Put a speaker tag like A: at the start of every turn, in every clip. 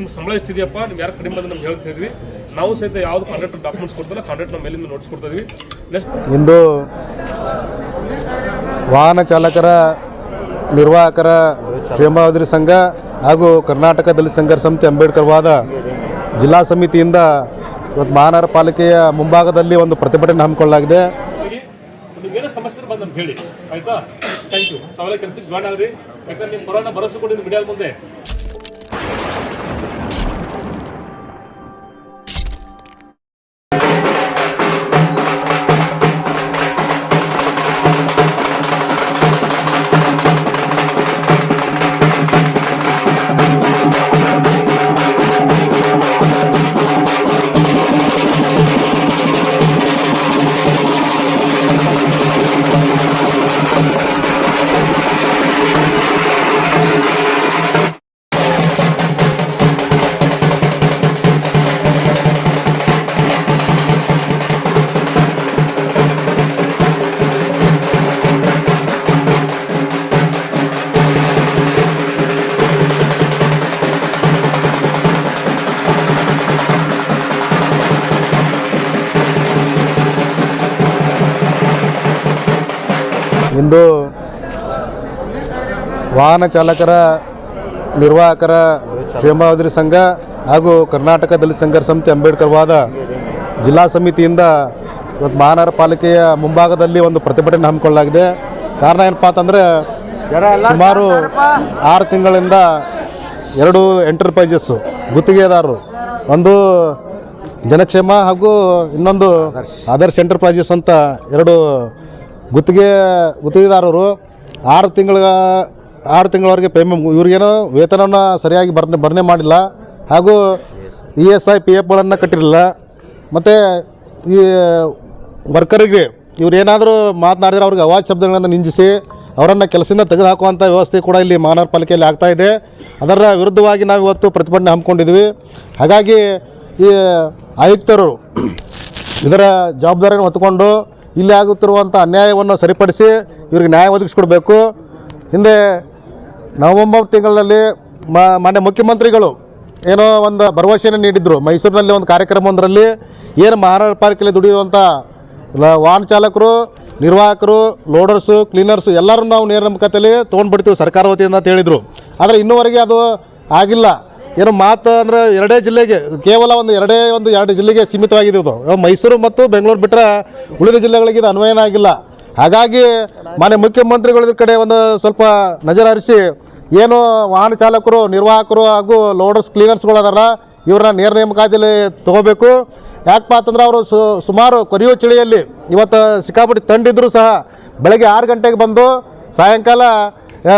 A: ನಿಮ್ಮ ಸಂಬಳ ಎಷ್ಟಿದೆಯಪ್ಪ, ನೀವು ಯಾರು ಕಡಿಮೆ ಬಂದು ನಮ್ಗೆ ಹೇಳ್ತಾ ಇದ್ವಿ. ನಾವು ಸಹಿತ ಯಾವುದು ಕಾಂಟ್ರಾಕ್ಟ್ ಡಾಕ್ಯುಮೆಂಟ್ಸ್ ಕೊಡ್ತಲ್ಲ, ಕಾಂಟ್ರಾಕ್ಟ್ ನಮ್ಮ ಮೇಲಿಂದ ನೋಟಿಸ್ ಕೊಡ್ತಾ ಇದ್ವಿ. ನೆಕ್ಸ್ಟ್
B: ಇಂದು ವಾಹನ ಚಾಲಕರ ನಿರ್ವಾಹಕರ ಕ್ಷೇಮಾವಧಿ ಸಂಘ ಹಾಗೂ ಕರ್ನಾಟಕ ದಲಿತ ಸಂಘರ್ಷ ಸಮಿತಿ ಅಂಬೇಡ್ಕರ್ ವಾದ ಜಿಲ್ಲಾ ಸಮಿತಿಯಿಂದ ಇವತ್ತು ಮಹಾನಗರ ಪಾಲಿಕೆಯ ಮುಂಭಾಗದಲ್ಲಿ ಒಂದು ಪ್ರತಿಭಟನೆ ಹಮ್ಮಿಕೊಳ್ಳಲಾಗಿದೆ.
A: ನಿಮ್ಗೇನೋ ಸಮಸ್ಯೆ ಬಂದು ನಮ್ಗೆ ಹೇಳಿ, ಆಯ್ತಾ? Thank you. ತಾವೆಲ್ಲ ಕೆಲಸಕ್ಕೆ ಜಾಯ್ನ್ ಆಗ್ರಿ. ಯಾಕಂದ್ರೆ ನಿಮ್ಮ ಕೊರೋನಾ ಭರವಸೆ ಕೊಟ್ಟಿದ್ದು ಮೀಡಿಯಾ ಮುಂದೆ.
B: ಇಂದು ವಾಹನ ಚಾಲಕರ ನಿರ್ವಾಹಕರ ಕ್ಷೇಮಾವಧಿ ಸಂಘ ಹಾಗೂ ಕರ್ನಾಟಕ ದಲಿತ ಸಂಘರ್ಷ ಸಮಿತಿ ಅಂಬೇಡ್ಕರ್ ವಾದ ಜಿಲ್ಲಾ ಸಮಿತಿಯಿಂದ ಇವತ್ತು ಮಹಾನಗರ ಪಾಲಿಕೆಯ ಮುಂಭಾಗದಲ್ಲಿ ಒಂದು ಪ್ರತಿಭಟನೆ ಹಮ್ಮಿಕೊಳ್ಳಲಾಗಿದೆ. ಕಾರಣ ಏನಪ್ಪ ಅಂತಂದರೆ ಸುಮಾರು 6 ತಿಂಗಳಿಂದ 2 ಎಂಟರ್ಪ್ರೈಸಸ್ಸು ಗುತ್ತಿಗೆದಾರರು, ಒಂದು ಜನಕ್ಷೇಮ ಹಾಗೂ ಇನ್ನೊಂದು ಆದರ್ಶ್ ಎಂಟರ್ಪ್ರೈಸಸ್ ಅಂತ 2 ಗುತ್ತಿಗೆದಾರರು 6 ತಿಂಗಳವರೆಗೆ ಪೇಮೆಂಟ್ ಇವ್ರಿಗೇನೋ ವೇತನವನ್ನು ಸರಿಯಾಗಿ ಭರ್ನೆ ಮಾಡಿಲ್ಲ, ಹಾಗೂ ESI PFಗಳನ್ನು ಕಟ್ಟಿರಲಿಲ್ಲ. ಮತ್ತು ಈ ವರ್ಕರಿಗೆ ಇವರೇನಾದರೂ ಮಾತನಾಡಿದರೆ ಅವ್ರಿಗೆ ಅವಾಜ್ ಶಬ್ದಗಳನ್ನು ನಿಂದಿಸಿ ಅವರನ್ನು ಕೆಲಸದಿಂದ ತೆಗೆದುಹಾಕುವಂಥ ವ್ಯವಸ್ಥೆ ಕೂಡ ಇಲ್ಲಿ ಮಹಾನಗರ ಪಾಲಿಕೆಯಲ್ಲಿ ಆಗ್ತಾಯಿದೆ. ಅದರ ವಿರುದ್ಧವಾಗಿ ನಾವು ಇವತ್ತು ಪ್ರತಿಭಟನೆ ಹಮ್ಮಿಕೊಂಡಿದ್ವಿ. ಹಾಗಾಗಿ ಈ ಆಯುಕ್ತರು ಇದರ ಜವಾಬ್ದಾರಿಯನ್ನು ಹೊತ್ತುಕೊಂಡು ಇಲ್ಲಿ ಆಗುತ್ತಿರುವಂಥ ಅನ್ಯಾಯವನ್ನು ಸರಿಪಡಿಸಿ ಇವರಿಗೆ ನ್ಯಾಯ ಒದಗಿಸ್ಕೊಡ್ಬೇಕು. ಹಿಂದೆ ನವೆಂಬರ್ ತಿಂಗಳಲ್ಲಿ ಮಾನ್ಯ ಮುಖ್ಯಮಂತ್ರಿಗಳು ಏನೋ ಒಂದು ಭರವಸೆಯನ್ನು ನೀಡಿದ್ರು. ಮೈಸೂರಿನಲ್ಲಿ ಒಂದು ಕಾರ್ಯಕ್ರಮವೊಂದರಲ್ಲಿ ಏನು ಮಹಾನಗರ ಪಾಲಿಕೆಯಲ್ಲಿ ದುಡಿಯುವಂಥ ವಾಹನ ಚಾಲಕರು, ನಿರ್ವಾಹಕರು, ಲೋಡರ್ಸು, ಕ್ಲೀನರ್ಸು ಎಲ್ಲರೂ ನಾವು ನೇರ ನಂಬಿಕತೆಯಲ್ಲಿ ತೊಗೊಂಡ್ಬಿಡ್ತೀವಿ ಸರ್ಕಾರ ವತಿಯಿಂದ ಅಂತ ಹೇಳಿದರು. ಆದರೆ ಇನ್ನೂವರೆಗೆ ಅದು ಆಗಿಲ್ಲ. ಏನೋ ಮಾತು ಅಂದರೆ 2 ಜಿಲ್ಲೆಗೆ, ಕೇವಲ ಎರಡು ಜಿಲ್ಲೆಗೆ ಸೀಮಿತವಾಗಿದೆ ಇದು. ಮೈಸೂರು ಮತ್ತು ಬೆಂಗಳೂರು ಬಿಟ್ಟರೆ ಉಳಿದ ಜಿಲ್ಲೆಗಳಿಗೆ ಇದು ಅನ್ವಯನ ಆಗಿಲ್ಲ. ಹಾಗಾಗಿ ಮಾನ್ಯ ಮುಖ್ಯಮಂತ್ರಿಗಳ ಕಡೆ ಒಂದು ಸ್ವಲ್ಪ ನಜರಹರಿಸಿ ಏನು ವಾಹನ ಚಾಲಕರು, ನಿರ್ವಾಹಕರು ಹಾಗೂ ಲೋಡರ್ಸ್, ಕ್ಲೀನರ್ಸ್ಗಳು ಅದಾರ ಇವ್ರನ್ನ ನೇರ ನೇಮಕಾತಿಯಲ್ಲಿ ತೊಗೋಬೇಕು. ಯಾಕಪ್ಪ ಅಂತಂದ್ರೆ ಅವರು ಸುಮಾರು ಕೊರಿಯೋ ಚಳಿಯಲ್ಲಿ ಇವತ್ತು ಸಿಕ್ಕಾಪಟ್ಟೆ ತಂಡಿದ್ರು ಸಹ ಬೆಳಗ್ಗೆ 6 ಗಂಟೆಗೆ ಬಂದು ಸಾಯಂಕಾಲ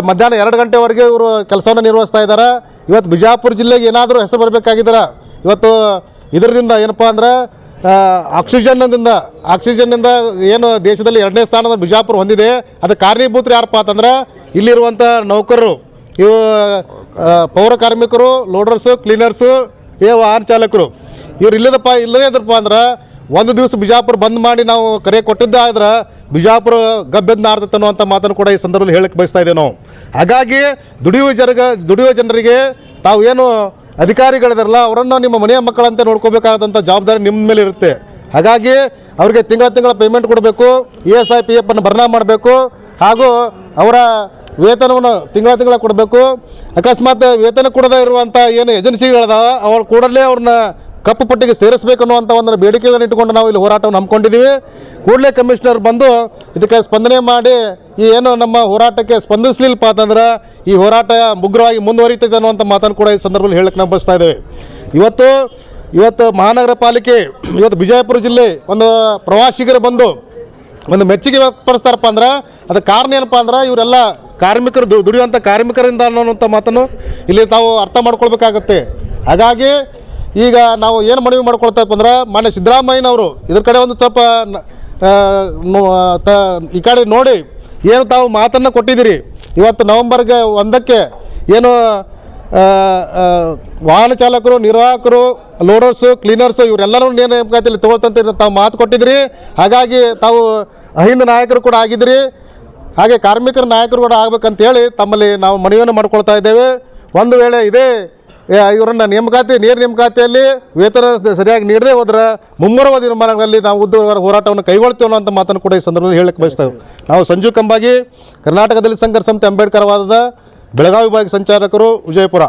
B: ಮಧ್ಯಾಹ್ನ 2 ಗಂಟೆವರೆಗೆ ಇವರು ಕೆಲಸವನ್ನು ನಿರ್ವಹಿಸ್ತಾ ಇದ್ದಾರೆ. ಇವತ್ತು ಬಿಜಾಪುರ ಜಿಲ್ಲೆಗೆ ಏನಾದರೂ ಹೆಸರು ಬರಬೇಕಾಗಿದ್ದಾರೆ. ಇವತ್ತು ಇದರಿಂದ ಏನಪ್ಪ ಅಂದ್ರೆ ಆಕ್ಸಿಜನ್ನಿಂದ ಏನು ದೇಶದಲ್ಲಿ 2ನೇ ಸ್ಥಾನದ ಬಿಜಾಪುರ ಹೊಂದಿದೆ. ಅದಕ್ಕೆ ಕಾರಣೀಭೂತರು ಯಾರಪ್ಪ ಅಂತಂದ್ರೆ ಇಲ್ಲಿರುವಂಥ ನೌಕರರು, ಇವು ಪೌರ ಕಾರ್ಮಿಕರು, ಲೋಡರ್ಸು, ಕ್ಲೀನರ್ಸು, ವಾಹನ ಚಾಲಕರು ಇವ್ರು ಇಲ್ಲದೇ ಇದ್ರಪ್ಪ ಅಂದ್ರೆ ಒಂದು ದಿವಸ ಬಿಜಾಪುರ ಬಂದ್ ಮಾಡಿ ನಾವು ಕರೆ ಕೊಟ್ಟಿದ್ದಾದ್ರೆ ಬಿಜಾಪುರ ಗಬ್ಬೆದ್ದು ನಾರ್ತದೆ ಅನ್ನುವಂಥ ಮಾತನ್ನು ಕೂಡ ಈ ಸಂದರ್ಭದಲ್ಲಿ ಹೇಳಕ್ಕೆ ಬಯಸ್ತಾ ಇದ್ದೇವೆ ನಾವು. ಹಾಗಾಗಿ ದುಡಿಯುವ ಜನರಿಗೆ ತಾವು ಏನು ಅಧಿಕಾರಿಗಳಿದಾರಲ್ಲ ಅವರನ್ನು ನಿಮ್ಮ ಮನೆಯ ಮಕ್ಕಳಂತೆ ನೋಡ್ಕೋಬೇಕಾದಂಥ ಜವಾಬ್ದಾರಿ ನಿಮ್ಮ ಮೇಲೆ ಇರುತ್ತೆ. ಹಾಗಾಗಿ ಅವರಿಗೆ ತಿಂಗಳ ಪೇಮೆಂಟ್ ಕೊಡಬೇಕು, ESI PF ಅನ್ನು ಭರ್ನಾ ಮಾಡಬೇಕು, ಹಾಗೂ ಅವರ ವೇತನವನ್ನು ತಿಂಗಳ ಕೊಡಬೇಕು. ಅಕಸ್ಮಾತ್ ವೇತನ ಕೊಡದೇ ಇರುವಂಥ ಏನು ಏಜೆನ್ಸಿಗಳದಾವ ಅವ್ರು ಕೂಡಲೇ ಅವ್ರನ್ನ ಕಪ್ಪು ಪಟ್ಟಿಗೆ ಸೇರಿಸಬೇಕು ಅನ್ನುವಂಥ ಒಂದು ಬೇಡಿಕೆಗಳನ್ನು ಇಟ್ಟುಕೊಂಡು ನಾವು ಇಲ್ಲಿ ಹೋರಾಟವನ್ನು ಹಮ್ಮಿಕೊಂಡಿದ್ದೀವಿ. ಕೂಡಲೇ ಕಮಿಷನರ್ ಬಂದು ಇದಕ್ಕೆ ಸ್ಪಂದನೆ ಮಾಡಿ ಈ ಏನು ನಮ್ಮ ಹೋರಾಟಕ್ಕೆ ಸ್ಪಂದಿಸಲಿಲ್ಲಪ್ಪ ಅಂತಂದ್ರೆ ಈ ಹೋರಾಟ ಉಗ್ರವಾಗಿ ಮುಂದುವರಿತದೆ ಅನ್ನುವಂಥ ಮಾತನ್ನು ಕೂಡ ಈ ಸಂದರ್ಭದಲ್ಲಿ ಹೇಳಕ್ಕೆ ನಾವು ಬಯಸ್ತಾ ಇದ್ದೇವೆ. ಇವತ್ತು ಮಹಾನಗರ ಪಾಲಿಕೆ ಇವತ್ತು ವಿಜಯಪುರ ಜಿಲ್ಲೆ ಒಂದು ಪ್ರವಾಸಿಗರು ಬಂದು ಒಂದು ಮೆಚ್ಚುಗೆ ವ್ಯಕ್ತಪಡಿಸ್ತಾರಪ್ಪ ಅಂದ್ರೆ ಅದಕ್ಕೆ ಕಾರಣ ಏನಪ್ಪ ಅಂದ್ರೆ ಇವರೆಲ್ಲ ಕಾರ್ಮಿಕರು ದುಡಿಯುವಂಥ ಕಾರ್ಮಿಕರಿಂದ ಅನ್ನೋಂಥ ಮಾತನ್ನು ಇಲ್ಲಿ ತಾವು ಅರ್ಥ ಮಾಡ್ಕೊಳ್ಬೇಕಾಗತ್ತೆ. ಹಾಗಾಗಿ ಈಗ ನಾವು ಏನು ಮನವಿ ಮಾಡ್ಕೊಳ್ತಾರಪ್ಪ ಅಂದ್ರೆ ಮಾನ್ಯ ಸಿದ್ದರಾಮಯ್ಯನವರು ಇದ್ರ ಕಡೆ ಒಂದು ಸ್ವಲ್ಪ ಈ ಕಡೆ ನೋಡಿ ಏನು ತಾವು ಮಾತನ್ನು ಕೊಟ್ಟಿದ್ದೀರಿ. ಇವತ್ತು ನವೆಂಬರ್ಗೆ 1ಕ್ಕೆ ಏನು ವಾಹನ ಚಾಲಕರು, ನಿರ್ವಾಹಕರು, ಲೋಡರ್ಸು, ಕ್ಲೀನರ್ಸು ಇವರೆಲ್ಲರೂ ನೇಮಕಾತಿಯಲ್ಲಿ ತಗೊಳ್ತಂತ ತಾವು ಮಾತು ಕೊಟ್ಟಿದ್ರಿ. ಹಾಗಾಗಿ ತಾವು ಅಹಿಂದ ನಾಯಕರು ಕೂಡ ಆಗಿದ್ರಿ, ಹಾಗೆ ಕಾರ್ಮಿಕರ ನಾಯಕರು ಕೂಡ ಆಗಬೇಕಂತೇಳಿ ತಮ್ಮಲ್ಲಿ ನಾವು ಮನವಿಯನ್ನು ಮಾಡ್ಕೊಳ್ತಾ ಇದ್ದೇವೆ. ಒಂದು ವೇಳೆ ಇದೇ ಇವರನ್ನು ನೇರ ನೇಮಕಾತಿಯಲ್ಲಿ ವೇತನ ಸರಿಯಾಗಿ ನೀಡದೇ ಹೋದ್ರೆ ಮುಮ್ಮರವಾದ ದಿನಮಾನಗಳಲ್ಲಿ ನಾವು ಉದ್ಯೋಗ ಹೋರಾಟವನ್ನು ಕೈಗೊಳ್ತೇವೆ ಅನ್ನೋ ಅಂತ ಮಾತನ್ನು ಕೂಡ ಈ ಸಂದರ್ಭದಲ್ಲಿ ಹೇಳಕ್ಕೆ ಬಯಸ್ತೇವೆ. ನಾವು ಸಂಜು ಕಂಬಾಗಿ, ಕರ್ನಾಟಕ ದಲಿತ ಸಂಘರ್ಷ ಸಮಿತಿ ಅಂಬೇಡ್ಕರ್ ವಾದದ ಬೆಳಗಾವಿ ವಿಭಾಗ ಸಂಚಾಲಕರು, ವಿಜಯಪುರ.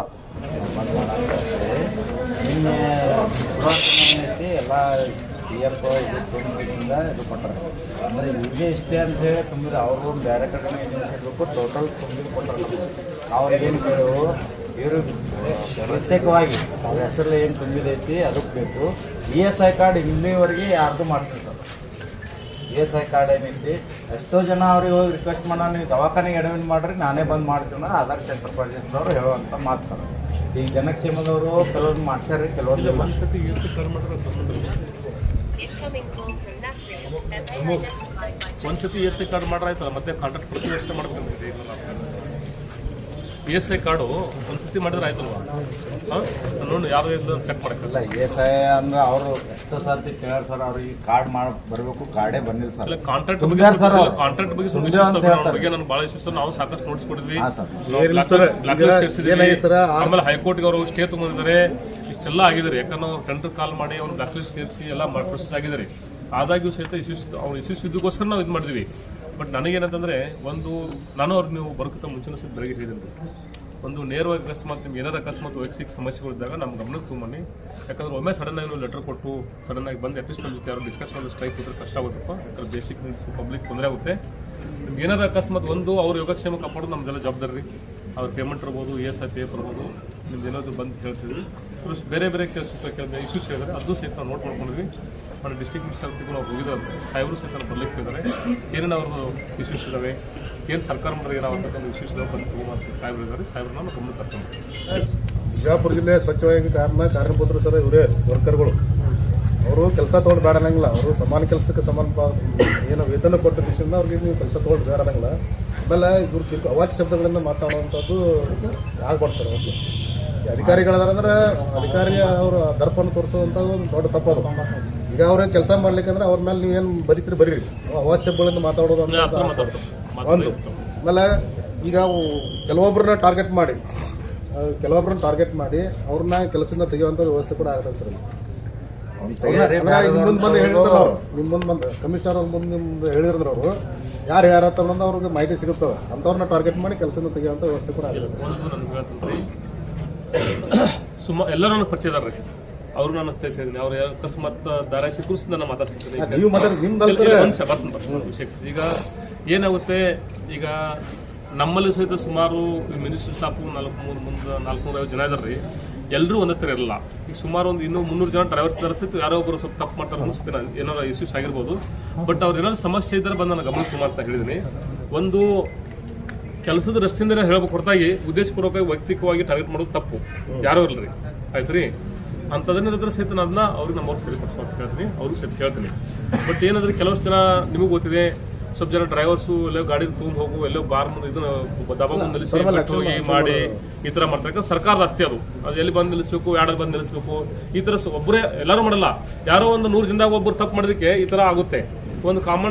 C: ಎಲ್ಲ ಪಿ ಎಫ್ ಇದು ಕೊಟ್ಟರೆ ಅಂದರೆ ಇವ್ರಿಗೆ ಇಷ್ಟೇ ಅಂತ ಹೇಳಿ ತುಂಬಿದ ಅವರು ಬೇರೆ ಕಡೆ ಏಜೆನ್ಸಿ ಇರಬೇಕು ಟೋಟಲ್ ತುಂಬಿದು ಕೊಟ್ಟರೆ ಅವ್ರಿಗೇನು ಕೇಳು ಇವರು ಪ್ರತ್ಯೇಕವಾಗಿ ಅವ್ರ ಹೆಸರಲ್ಲಿ ಏನು ತುಂಬಿದೈತಿ ಅದಕ್ಕೆ ಬೇಕು. ESI ಕಾರ್ಡ್ ಇಲ್ಲಿವರೆಗೆ ಯಾರ್ದು ಮಾಡಿಸ್ತೀವಿ ಸರ್. ESI ಕಾರ್ಡ್ ಏನೈತಿ ಎಷ್ಟೋ ಜನ ಅವ್ರಿಗೆ ಹೋಗಿ ರಿಕ್ವೆಸ್ಟ್ ಮಾಡೋಣ, ನೀವು ದವಾಖಾನೆಗೆ ಅಡ್ಮಿಟ್ ಮಾಡಿರಿ ನಾನೇ ಬಂದು ಮಾಡ್ತೀವಿ ಆಧಾರ್ ಸೆಂಟರ್ ಪ್ರಾಜೆಕ್ಟ್ದವ್ರು ಹೇಳುವಂಥ ಮಾತು ಸರ್. ಈಗ ಜನಕ್ಷೇಮದವರು ಕೆಲವೊಂದು ಮಾಡ್ಸ್ಯಾರಿ, ಕೆಲವೊಂದು
A: ಒಂದ್ಸತಿ ESI ಕಾರ್ಡ್ ಮಾಡ್ರೆ ಆಯ್ತಲ್ಲ, ಮತ್ತೆ ಕಾಂಟ್ರಾಕ್ಟ್ ಪ್ರತಿ ವರ್ಷ ಮಾಡ್ಬೇಕಂತಿದೆ. ESI ಕಾರ್ಡು ಒಂದ್ಸತಿ ಮಾಡಿದ್ರೆ ಆಯ್ತಲ್ವಾ? ನೋಡಿ ಯಾರು ಚೆಕ್ ಮಾಡಕ್ಕಿಲ್ಲ.
C: ESI ಅಂದ್ರೆ ಅವರು ಎಷ್ಟೋ ಸರ್ತಿ ಕೇಳ್ಯಾರ ಸರ್, ಅವ್ರಿಗೆ ಕಾರ್ಡ್ ಮಾಡಿ ಬರಬೇಕು, ಕಾರ್ಡೇ ಬಂದಿಲ್ಲ ಸರ್.
A: ಕಾಂಟ್ರಾಕ್ಟ್ ಬಗ್ಗೆ ನಾನು ಭಾಳ ಇಷ್ಟ ಸರ್. ನಾವು ಸಾಕಷ್ಟು ನೋಟಿಸ್ ಕೊಟ್ಟಿದ್ವಿ, ಆಮೇಲೆ ಹೈಕೋರ್ಟ್ಗೆ ಅವರು ಸ್ಟೇ ತಗೊಂಡಿದ್ದಾರೆ. ಇಷ್ಟೆಲ್ಲ ಆಗಿದ್ದಾರೆ, ಯಾಕಂದ್ರೆ ನಾವು ಟೆಂಡರ್ ಕಾಲ್ ಮಾಡಿ ಅವ್ರು ಬ್ಲಾಕ್ ಲಿಸ್ಟ್ ಸೇರಿಸಿ ಎಲ್ಲ ಪ್ರೊಸೆಸ್ ಆಗಿದ್ದಾರೆ. ಆದಾಗ್ಯೂ ಸಹಿತ ಅವ್ರು ಇಶ್ಯೂಸ್ ಇದ್ದಕ್ಕೋಸ್ಕರ ನಾವು ಇದು ಮಾಡಿದ್ವಿ. ಬಟ್ ನನಗೇನಂತಂದರೆ ನಾನು ಅವ್ರಿಗೆ ನೀವು ಬರೋಕ್ಕಿಂತ ಮುಂಚೆನೂ ಸಹ ಬೆಳಗ್ಗೆ ಹೇಳಿದ್ದೀನಿ, ಒಂದು ನೇರವಾಗಿ ಅಕಸ್ಮಾತ್ ನಿಮ್ಗೆ ಏನಾರು ಅಕಸ್ಮಾತ್ ವೈಯಕ್ತಿಕ ಸಮಸ್ಯೆಗಳಿದ್ದಾಗ ನಮ್ಮ ಗಮನಕ್ಕೆ ತೊಗೊಂಬನ್ನಿ. ಯಾಕಂದ್ರೆ ಒಮ್ಮೆ ಸಡನ್ನಾಗಿ ನೀವು ಲೆಟರ್ ಕೊಟ್ಟು ಸಡನ್ನಾಗಿ ಬಂದು ಅಟ್ಲೀಸ್ಟ್ ನಮ್ಮ ಜೊತೆ ಯಾರು ಡಿಸ್ಕಸ್ ಮಾಡಿ ಸ್ಟ್ರೈಕ್ ಇದ್ರೆ ಕಷ್ಟ ಆಗುತ್ತಪ್ಪ. ಯಾಕಂದ್ರೆ ಬೇಸಿಕ್ ನೀಡ್ಸ್ ಪಬ್ಲಿಕ್ ತೊಂದರೆ ಆಗುತ್ತೆ. ನಿಮ್ಗೆ ಏನಾರು ಅಕಸ್ಮಾತ್ ಅವ್ರ ಯೋಗಕ್ಷೇಮ ಕಾಪಾಡೋದು ನಮ್ದೆಲ್ಲ ಜವಾಬ್ದಾರಿ. ಅವ್ರ ಪೇಮೆಂಟ್ ಇರ್ಬೋದು, ESI ಪೇ ಬರ್ಬೋದು, ನಿಮ್ದು ಏನಾದರೂ ಬಂದು ಹೇಳ್ತಿದ್ವಿ. ಬೇರೆ ಬೇರೆ ಇಶ್ಯೂಸ್ ಹೇಳಿದ್ರೆ ಅದು ಸಹಿತ ನಾವು ನೋಟ್ ಮಾಡ್ಕೊಂಡಿದ್ವಿ. ಮತ್ತು ಡಿಸ್ಟ್ರಿಕ್ಟ್ ಮಿನಿಸ್ಟರ್ಗೂ ನಾವು ಹೋಗಿದ್ದಾರೆ, ಸಾಹೇಬರು ಸಹಿತ ಬರ್ಲಿಕ್ಕೆ ಹೇಳಿದ್ದಾರೆ. ಏನೇನು ಅವ್ರದ್ದು ಇಶ್ಯೂಸ್ ಇದ್ದಾವೆ, ಏನು ಸರ್ಕಾರ ಮಾಡಿದ್ರೆ ಏನಾಗುತ್ತೆ ಇಶ್ಯೂಸ್ ಇದಾವೆ ಬಂದು ತೊಗೊಂಡು ಸಾಹೇಬರು ಇದ್ದಾರೆ. ಸಾಹೇಬ್ರನ್ನ ನಾವು ಗಮನ ತರ್ಕೊಂಡು
B: ಬಿಜಾಪುರ ಜಿಲ್ಲೆ ಸ್ವಚ್ಛವಾಗಿ ಕಾರಣಭೂತರು ಸರ್ ಇವರೇ ವರ್ಕರ್ಗಳು. ಅವರು ಕೆಲಸ ತೊಗೊಂಡು ಬೇಡ ಅನ್ನಂಗಿಲ್ಲ. ಅವರು ಸಮಾನ ಕೆಲಸಕ್ಕೆ ಸಮಾನ ಏನು ವೇತನ ಕೊಟ್ಟ ದಿವಸದಿಂದ ಅವ್ರಿಗೆ ನೀವು ಕೆಲಸ ತೊಗೊಂಡು ಬೇಡ ಅನ್ನಂಗಿಲ್ಲ. ಆಮೇಲೆ ಇವ್ರು ಅವಾಚ್ಯ ಶಬ್ದಗಳಿಂದ ಮಾತಾಡುವಂಥದ್ದು ಆಗ್ಬಾರ್ದು ಸರ್. ಅವ್ರಿಗೆ ಅಧಿಕಾರಿಗಳದಾರಂದ್ರೆ ಅಧಿಕಾರಿ ಅವರು ದರ್ಪನ್ನು ತೋರಿಸುವಂಥದ್ದು ಒಂದು ದೊಡ್ಡ ತಪ್ಪದು. ಈಗ ಅವ್ರಿಗೆ ಕೆಲಸ ಮಾಡ್ಲಿಕ್ಕಂದ್ರೆ ಅವ್ರ ಮೇಲೆ ನೀವೇನು ಬರೀತೀರಿ ಬರೀರಿ, ಅವಾಚ್ಯ ಶಬ್ದಗಳಿಂದ ಮಾತಾಡೋದು ಅಂತ ಒಂದು. ಆಮೇಲೆ ಈಗ ಕೆಲವೊಬ್ಬರನ್ನ ಟಾರ್ಗೆಟ್ ಮಾಡಿ ಅವ್ರನ್ನ ಕೆಲಸದಿಂದ ತೆಗೆಯುವಂಥ ವ್ಯವಸ್ಥೆ ಕೂಡ ಆಗುತ್ತೆ ಸರ್. ಮುಂದೆ ಬಂದು ಹೇಳಿರ್ತಾರೆ ಅವರು, ನಿಮ್ಮ ಮುಂದೆ ಬಂದು ಕಮಿಷನರ್ ಅವ್ರ ಮುಂದೆ ಹೇಳಿದ್ರೆ ಅವರು ಯಾರು ಯಾರತ್ತ ಅನ್ನೋದು ಅವ್ರಿಗೆ ಮಾಹಿತಿ ಸಿಗುತ್ತವೆ. ಅಂಥವ್ರನ್ನ ಟಾರ್ಗೆಟ್ ಮಾಡಿ ಕೆಲಸದಿಂದ ತೆಗೆಯುವಂಥ ವ್ಯವಸ್ಥೆ ಕೂಡ ಆಗುತ್ತೆ.
A: ಎಲ್ಲರೂ ನನಗೆ ಪರಿಚಯ ಇದಾರೆ ರೀ. ಅವರು ನಾನು ಹೇಳ್ತೀನಿ, ಅವ್ರು ಅಕಸ್ಮಾತ್ ದಾರ ಸಿಕ್ಕರು ನಾನು ಮಾತಾಡ್ತಿರ್ತೀನಿ. ಈಗ ಏನಾಗುತ್ತೆ, ಈಗ ನಮ್ಮಲ್ಲಿ ಸಹಿತ ಸುಮಾರು ಮಿನಿಸ್ಟರ್ ಸಾಕು 450 ಜನ ಇದಾರೆ ರೀ. ಎಲ್ಲರೂ ಒಂದೇ ಥರ ಇರಲ್ಲ. ಈಗ ಸುಮಾರು ಒಂದು 300 ಜನ ಡ್ರೈವರ್ಸ್ ಇದ್ದಾರೆ ಸಹಿತ ಯಾರೋ ಒಬ್ಬರು ಸ್ವಲ್ಪ ತಪ್ಪು ಮಾಡ್ತಾರೆ ಅನಿಸ್ತೀನಿ, ಏನಾರು ಇಶ್ಯೂಸ್ ಆಗಿರ್ಬೋದು. ಬಟ್ ಅವ್ರು ಏನಾದ್ರು ಸಮಸ್ಯೆ ಇದ್ದರೆ ಬಂದು ನಾನು ಗಮನಿಸುವ ಅಂತ ಹೇಳಿದ್ದೀನಿ. ಒಂದು ಕೆಲಸದ ರಸ್ತೆಯಿಂದ ಹೇಳ್ಬೇಕು ಹೊರತಾಗಿ ಉದ್ದೇಶಪೂರ್ವಕವಾಗಿ ವೈಯಕ್ತಿಕವಾಗಿ ಟಾರ್ಗೆಟ್ ಮಾಡೋದು ತಪ್ಪು, ಯಾರೋ ಇರಲಿ ಆಯ್ತು ರೀ. ಅಂಥದನ್ನಿದ್ರೆ ಸಹಿತ ಅದನ್ನ ಅವ್ರಿಗೆ ನಮ್ಮವ್ರು ಸರಿಪಡಿಸೋ ಅಂತ ಹೇಳ್ತೀನಿ, ಅವ್ರಿಗೆ ಸಹಿತ ಹೇಳ್ತೀನಿ. ಬಟ್ ಏನಾದ್ರೆ ಕೆಲವಷ್ಟು ಜನ ನಿಮಗೆ ಗೊತ್ತಿದೆ, ಸ್ವಲ್ಪ ಜನ ಡ್ರೈವರ್ಸು ಎಲ್ಲೋ ಗಾಡಿ ತೊಗೊಂಡು ಹೋಗು, ಎಲ್ಲೋ ಬಾರ್ ಮುಂದೆ ಇದನ್ನ ದಬಾ ಮುಂದೆ ನಿಲ್ಲಿಸಿ ಹೋಗಿ ಮಾಡಿ ಈ ಥರ ಮಾಡ್ತಾರೆ. ಯಾಕಂದ್ರೆ ಸರ್ಕಾರದ ಆಸ್ತಿ ಅದು ಎಲ್ಲಿ ಬಂದು ನಿಲ್ಲಿಸ್ಬೇಕು, ಯಾರಲ್ಲಿ ಬಂದು ನಿಲ್ಲಿಸ್ಬೇಕು, ಈ ಥರ ಒಬ್ಬರೇ ಎಲ್ಲರೂ ಮಾಡಲ್ಲ. ಯಾರೋ ಒಂದು 100 ಜನದಾಗ ಒಬ್ಬರು ತಪ್ಪು ಮಾಡೋದಕ್ಕೆ ಈ ಥರ ಆಗುತ್ತೆ. ಒಂದು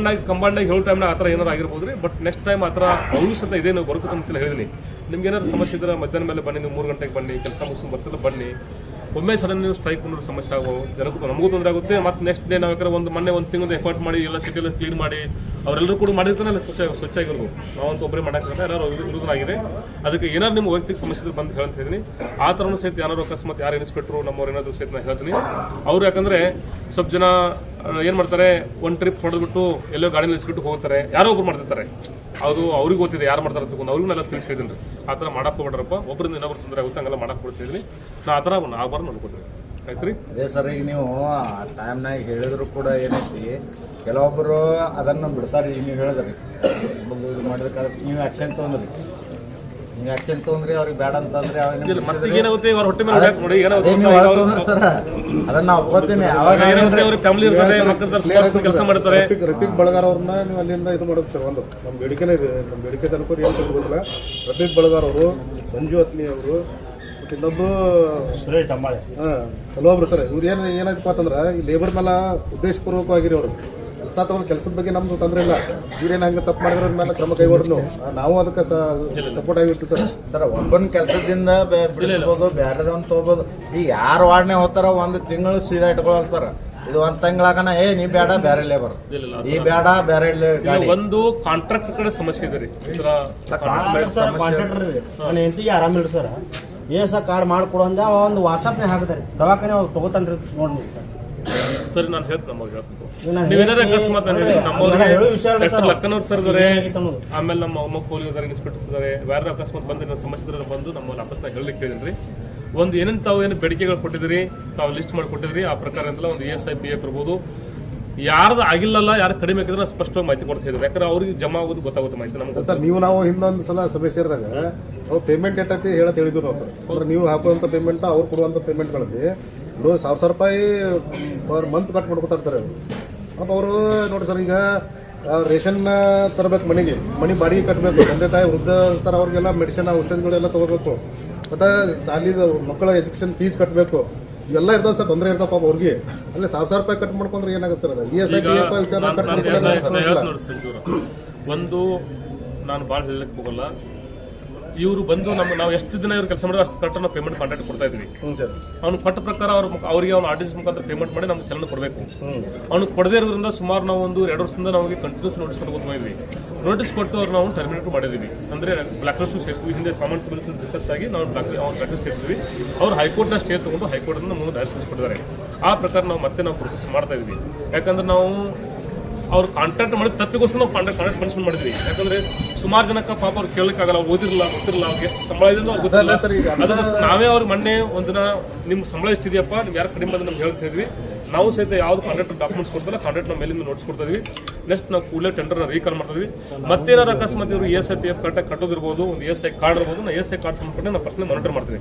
A: ಕಂಬೈಂಡ್ ಆಗಿ ಹೇಳೋ ಟೈಮ್ನಾಗ ಆ ಥರ ಏನಾರು ಆಗಿರ್ಬೋದು ರೀ. ಬಟ್ ನೆಕ್ಸ್ಟ್ ಟೈಮ್ ಆ ಥರ ಅವರು ಸಹಿತ ಇದೆ, ನೀವು ಬರೋದಕ್ಕೆ ಮುಂಚೆ ಹೇಳಿದ್ದೀನಿ. ನಿಮ್ಗೆ ಏನಾದ್ರು ಸಮಸ್ಯೆ ಇದ್ದರೆ ಮಧ್ಯಾಹ್ನ ಮೇಲೆ ಬನ್ನಿ, ನೀವು 3 ಗಂಟೆಗೆ ಬನ್ನಿ, ಕೆಲಸ ಮುಗಿಸ್ಕೊಂಡು ಬರ್ತಿಲ್ಲ ಬನ್ನಿ. ಒಮ್ಮೆ ಸಡನ್ ನೀವು ಸ್ಟ್ರೈಕ್ ಬಂದ್ರೆ ಸಮಸ್ಯೆ ಆಗೋ ಜನಕ್ಕೂ ನಮಗೂ ತೊಂದರೆ ಆಗುತ್ತೆ. ಮತ್ತು ನೆಕ್ಸ್ಟ್ ಡೇ ನಾವು ಯಾಕಂದ್ರೆ ಒಂದು ತಿಂಗಳು ಎಫರ್ಟ್ ಮಾಡಿ ಎಲ್ಲ ಸಿಟಿಯಲ್ಲಿ ಕ್ಲೀನ್ ಮಾಡಿ ಅವರೆಲ್ಲರೂ ಕೂಡ ಮಾಡಿರ್ತಾನೆ ಸ್ವಚ್ಛಾಗಿರೋದು. ನಾವಂತೂ ಒಬ್ಬರೇ ಮಾಡೋಕ್ಕಾಗಲ್ಲ, ಎಲ್ಲರೂ ಇರೋದಾಗಿದೆ. ಅದಕ್ಕೆ ಏನಾದ್ರು ನಿಮ್ಮ ವೈಯಕ್ತಿಕ ಸಮಸ್ಯೆ ಬಂದು ಹೇಳ್ತಾ ಇದ್ದೀನಿ. ಆ ಥರನೂ ಸಹಿತ ಯಾರು ಅಕಸ್ಮಾತ್ ಯಾರು ಇನ್ಸ್ಪೆಕ್ಟ್ರು ನಮ್ಮವ್ರು ಏನಾದರೂ ಸಹಿತ ನಾನು ಹೇಳ್ತೀನಿ. ಅವರು ಯಾಕಂದರೆ ಸ್ವಲ್ಪ ಜನ ಏನು ಮಾಡ್ತಾರೆ, ಒಂದು ಟ್ರಿಪ್ ಹೊಡೆದ್ಬಿಟ್ಟು ಎಲ್ಲೋ ಗಾಡಿ ನಿಲ್ಲಿಸ್ಬಿಟ್ಟು ಹೋಗ್ತಾರೆ, ಯಾರೋ ಒಬ್ರು ಮಾಡ್ತಿರ್ತಾರೆ. ಅದು ಅವ್ರಿಗೆ ಗೊತ್ತಿದೆ ಯಾರು ಮಾಡ್ತಾರೆ ತಗೊಂಡು, ಅವ್ರಿಗೂ ನಾನು ತಿಳಿಸಿದ್ದೀನಿ ರೀ. ಆ ಥರ ಮಾಡಕ್ಕೆ ಹೋಗ್ಬೇಡ್ರಪ್ಪ, ಒಬ್ಬರಿಂದ ಇನ್ನೊಬ್ರು ತೊಂದರೆ ಆಗುತ್ತೆ, ಹಂಗೆಲ್ಲ ಮಾಡಕ್ಕೆ ಕೊಡ್ತಿದ್ದೀನಿ. ನಾನು ಆ ಥರ ಆಗಬಾರ್ದು ನೋಡ್ಕೊಡ್ತೀನಿ. ಆಯ್ತು ರೀ.
C: ಅದೇ ಸರ್, ಈಗ ನೀವು ಆ ಟೈಮ್ನಾಗ ಹೇಳಿದ್ರು ಕೂಡ ಏನೈತಿ, ಕೆಲವೊಬ್ಬರು ಅದನ್ನು ಬಿಡ್ತಾರೆ. ಈಗ ನೀವು ಹೇಳಿದ್ರಿ ಇದು ಮಾಡಿದಕ್ಕೆ ನೀವು ಆ್ಯಕ್ಷನ್ ತೊಗೊಂಡ್ರಿ, ಅವ್ರಿಗೆ ಬೇಡ ಅಂತಂದ್ರೆ ಸರ್ ಅದನ್ನ ಒಪ್ಕೋತೀನಿ.
A: ಕೆಲಸ ಮಾಡ್ತಾರೆ.
B: ರಫೀಕ್ ಬಳಗಾರ ಅವ್ರನ್ನ ನೀವು ಅಲ್ಲಿಂದ ಇದು ಮಾಡೋದು ಸರ್. ಒಂದು ನಮ್ಮ ಬೇಡಿಕೆನೇ ಇದೆ, ನಮ್ಮ ಬೇಡಿಕೆ ತನಕ ಏನು ಗೊತ್ತಿಲ್ಲ. ರಫೀಕ್ ಬಳಗಾರ್ ಅವರು, ಸಂಜು ಅತ್ನಿ ಅವರು, ಮತ್ತು ಇನ್ನೊಬ್ರು ಕೆಲವೊಬ್ರು ಸರ್. ಇವ್ರು ಏನಾಯ್ತಪ್ಪ ಅಂತಂದ್ರೆ ಈ ಲೇಬರ್ ಮೇಲೆ ಉದ್ದೇಶಪೂರ್ವಕವಾಗಿರಿ ಅವರು ಕೆಲಸ ತಗೊಂಡು ಕೆಲಸದ ಬಗ್ಗೆ ನಮ್ದು ತೊಂದರೆ ಇಲ್ಲ. ಇವ್ರೇನು ಹಂಗೆ ತಪ್ಪು ಮಾಡಿದ್ರೆ ಅವ್ರ ಮೇಲೆ ಕ್ರಮ ಕೈಗೊಡ್ರು ನಾವು ಅದಕ್ಕೆ ಸಪೋರ್ಟ್ ಆಗಿರ್ತೀವಿ ಸರ್.
C: ಸರ್ ಒಬ್ಬನ ಕೆಲಸದಿಂದ ಬಿಡಿಸ್ಬೋದು, ಬೇರೆದವ್ನು ತೊಗೋಬೋದು. ಈಗ ಯಾರು ವಾರ್ಡ್ನೇ ಹೋಗ್ತಾರ ಒಂದು ತಿಂಗಳು ಸೀದಾ ಇಟ್ಕೊಳ್ಳಲ್ಲ ಸರ್. ಇದು ಒಂದು ತಿಂಗಳಾಗನ ನೀ ಬೇಡ ಬೇರೆ ಲೇಬರ್, ಈ ಬೇಡ ಬೇರೆ ಗಾಡಿ.
A: ಒಂದು ಕಾಂಟ್ರಾಕ್ಟ್ ಕಡೆ ಸಮಸ್ಯೆ ಇದೆ ರೀ.
D: ಕಾಂಟ್ರಾಕ್ಟರ್ ನನ್ನ ಹೆಂಡತಿಗೆ ಆರಾಮಿಲ್ಲ ಸರ್, ಸರ್ ಕಾರ್ಡ್ ಮಾಡಿಕೊಡು ಅಂದ ಒಂದು ವಾಟ್ಸಪ್ನಾಗ ಹಾಕಿದಾರೆ ದವಾಖಾನೆ ಅವ್ರು ತೊಗೋತಾನ್ರಿ ನೋಡಿ ಸರ್.
A: ಸರಿ ನಾನು ಹೇಳ್ತೀನಿ ನಮಗೆ ನೀವೇನಾರ ಅಕಸ್ಮಾತ್ ಲಕ್ಕನವ್ರು ಸರ್ ಇದಾರೆ, ಆಮೇಲೆ ನಮ್ಮ ಅಮ್ಮ ಪೊಲೀಸ್ ಇದಾರೆ, ಇನ್ಸ್ಪೆಕ್ಟರ್ಸ್ ಇದಾರೆ, ಬೇರೆ ಅಕಸ್ಮಾತ್ ಬಂದು ಸಮಸ್ಯೆ ಇದ್ರೆ ಬಂದು ನಮ್ಮ ಆಫೀಸ್ನಾಗ ಹೇಳಲಿಕ್ಕೆ ಹೇಳಿದ್ರಿ. ಒಂದು ಏನೇನು ತಾವು ಏನು ಬೇಡಿಕೆಗಳು ಕೊಟ್ಟಿದ್ರಿ, ತಾವು ಲಿಸ್ಟ್ ಮಾಡಿ ಕೊಟ್ಟಿದ್ರಿ, ಆ ಪ್ರಕಾರ ಅಂತಲ್ಲ ಒಂದು ESI PF ಇರ್ಬೋದು. ಯಾರ್ದು ಆಗಿಲ್ಲಲ್ಲ, ಯಾರು ಕಡಿಮೆ ಆಗಿದ್ರೆ ನಾವು ಸ್ಪಷ್ಟವಾಗಿ ಮಾಹಿತಿ ಕೊಡ್ತಾ ಇದ್ದೀವಿ. ಯಾಕಂದ್ರೆ ಅವ್ರಿಗೆ ಜಮಾ ಆಗೋದು ಗೊತ್ತಾಗುತ್ತೆ ಮಾಹಿತಿ ನಮ್ಗೆ.
B: ಸರ್ ನಾವು ಹಿಂದೊಂದು ಸಲ ಸಭೆ ಸೇರಿದಾಗ ಅವ್ರು ಪೇಮೆಂಟ್ ಎಟ್ಟೈತಿ ಹೇಳಿದ್ರು ನಾವು ಸರ್. ಅಂದ್ರೆ ನೀವು ಹಾಕುವಂಥ ಪೇಮೆಂಟ್ ಅವ್ರು ಕೊಡುವಂಥ ಪೇಮೆಂಟ್ಗಳಲ್ಲಿ 1,000 ರೂಪಾಯಿ ಪರ್ ಮಂತ್ ಕಟ್ ಮಾಡ್ಕೊತಾ ಇರ್ತಾರೆ ಅಪ್ಪ ಅವರು. ನೋಡಿ ಸರ್, ಈಗ ರೇಷನ್ ತರಬೇಕು, ಮನೆ ಬಾಡಿಗೆ ಕಟ್ಟಬೇಕು, ತಂದೆ ತಾಯಿ ವೃದ್ಧ ಇರ್ತಾರೆ ಅವ್ರಿಗೆಲ್ಲ ಮೆಡಿಸಿನ್ ಔಷಧಿಗಳೆಲ್ಲ ತೊಗೋಬೇಕು, ಮತ್ತು ಸಾಲಿದ ಮಕ್ಕಳ ಎಜುಕೇಷನ್ ಫೀಸ್ ಕಟ್ಟಬೇಕು, ಇವೆಲ್ಲ ಇರ್ತಾವೆ ಸರ್. ತೊಂದರೆ ಇರ್ತಾವ ಪಾಪ ಅವ್ರಿಗೆ. ಅಲ್ಲೇ 1,000 ರೂಪಾಯಿ ಕಟ್ ಮಾಡ್ಕೊಂಡ್ರೆ ಏನಾಗುತ್ತೆ ಸರ್? ಅದು ESI PF ವಿಚಾರ ಕಟ್ ಮಾಡ್ಕೊಳ್ಳೋದು.
A: ಒಂದು ನಾನು ಭಾಳ ಹೇಳಕ್ಕೆ ಹೋಗಲ್ಲ, ಇವರು ಬಂದು ನಾವು ಎಷ್ಟು ದಿನ ಇವ್ರು ಕೆಲಸ ಮಾಡಿದ್ರೆ ಅಷ್ಟು ಕರೆಕ್ಟ್ ನಾವು ಪೇಮೆಂಟ್ ಕಾಂಟ್ರಾಕ್ಟ್ ಕೊಡ್ತಾ ಇದ್ವಿ. ಅವ್ನು ಕೊಟ್ಟ ಪ್ರಕಾರ ಅವ್ರಿಗೆ ಅವ್ನು ಆರ್ಟಿಸ್ ಮುಖಾಂತರ ಪೇಮೆಂಟ್ ಮಾಡಿ ನಮ್ಗೆ ಚಲನ ಕೊಡಬೇಕು. ಅವ್ನು ಕೊಡದೇ ಇರೋದ್ರಿಂದ ಸುಮಾರು ನಾವು ಒಂದು 2 ವರ್ಷದಿಂದ ನಮಗೆ ಕಂಟಿನ್ಯೂಸ್ ನೋಟಿಸ್ ಕೊಟ್ಟು ಇದ್ವಿ. ನೋಟಿಸ್ ಕೊಟ್ಟು ಅವ್ರು ನಾವು ಟರ್ಮಿನೇಟ್ ಮಾಡಿದ್ವಿ. ಅಂದರೆ ಬ್ಲಾಕ್ ಲಿಸ್ಟ್ ಸೇರಿಸಿದ್ವಿ. ಹಿಂದೆ ಸಾಮಾನ್ಯ ಸಭೆಯಲ್ಲಿ ಡಿಸ್ಕಸ್ ಆಗಿ ನಾವು ಬ್ಲಾಕ್ ಲಿಸ್ಟ್ ಸೇರಿಸಿದ್ವಿ. ಅವ್ರು ಹೈಕೋರ್ಟ್ನ ಸ್ಟೇ ತೊಗೊಂಡು ಹೈಕೋರ್ಟ್ನ ಮುಂದೆ ಡೈರೆಕ್ಷನ್ಸ್ ಕೊಟ್ಟಿದ್ದಾರೆ. ಆ ಪ್ರಕಾರ ನಾವು ಪ್ರೊಸೆಸ್ ಮಾಡ್ತಾ ಇದ್ವಿ. ಯಾಕಂದ್ರೆ ನಾವು ಅವ್ರು ಕಾಂಟ್ಯಾಕ್ಟ್ ಮಾಡಿದ ತಪ್ಪಿಗೋಸ್ಕರ ನಾವು ಕಾಂಟ್ಯಾಕ್ಟ್ ಪನಿಷ್ಮೆಂಟ್ ಮಾಡಿದ್ವಿ. ಯಾಕಂದ್ರೆ ಸುಮಾರು ಜನಕ್ಕೆ ಪಾಪ ಅವ್ರು ಕೇಳಕ್ಕಾಗಲ್ಲ, ಅವ್ರು ಓದಿರಲ್ಲ, ಗೊತ್ತಿರಲ್ಲ, ಅವ್ರಿಗೆ ಎಷ್ಟು ಸಂಬಳ ಇದೆ ಅವ್ರು ಗೊತ್ತಿಲ್ಲ. ಅದಕ್ಕೋಸ್ಕರ ನಾವೇ ಅವ್ರಿಗೆ ಮೊನ್ನೆ ಒಂದಿನ ನಿಮ್ಮ ಸಂಬಳ ಎಷ್ಟಿದೆಯಪ್ಪ, ನೀವು ಯಾರು ಕಡಿಮೆ ಬಂದು ನಮ್ಗೆ ಹೇಳ್ತಿದ್ವಿ. ನಾವು ಸಹಿತ ಯಾವ್ದು ಕಾಂಟ್ರಾಕ್ಟ್ ಡಾಕ್ಯುಮೆಂಟ್ಸ್ ಕೊಡ್ತಾರ ಕಾಂಟ್ರಾಕ್ಟ್ ನಾವು ಮೇಲಿಂದ ನೋಟ್ಸ್ ಕೊಡ್ತಾ ಇದ್ವಿ. ನೆಕ್ಸ್ಟ್ ನಾವು ಕೂಡಲೇ ಟೆಂಡರ್ನ ರೀಕಾಲ್ ಮಾಡ್ತಾ ಇದ್ವಿ. ಮತ್ತೇನಾರು ಅಕಸ್ಮಾತ್ ಇವರು ESI PF ಕರೆಕ್ಟಾಗಿ ಕಟ್ಟೋದಿರ್ಬೋದು, ಒಂದು ESI ಕಾರ್ಡ್ ಇರ್ಬೋದು, ನಾವು ESI ಕಾರ್ಡ್ ಸಂಬಂಧಪಟ್ಟ ನಾವು ಪರ್ಸನಲ್ ಮಾನಿಟರ್ ಮಾಡ್ತೀವಿ.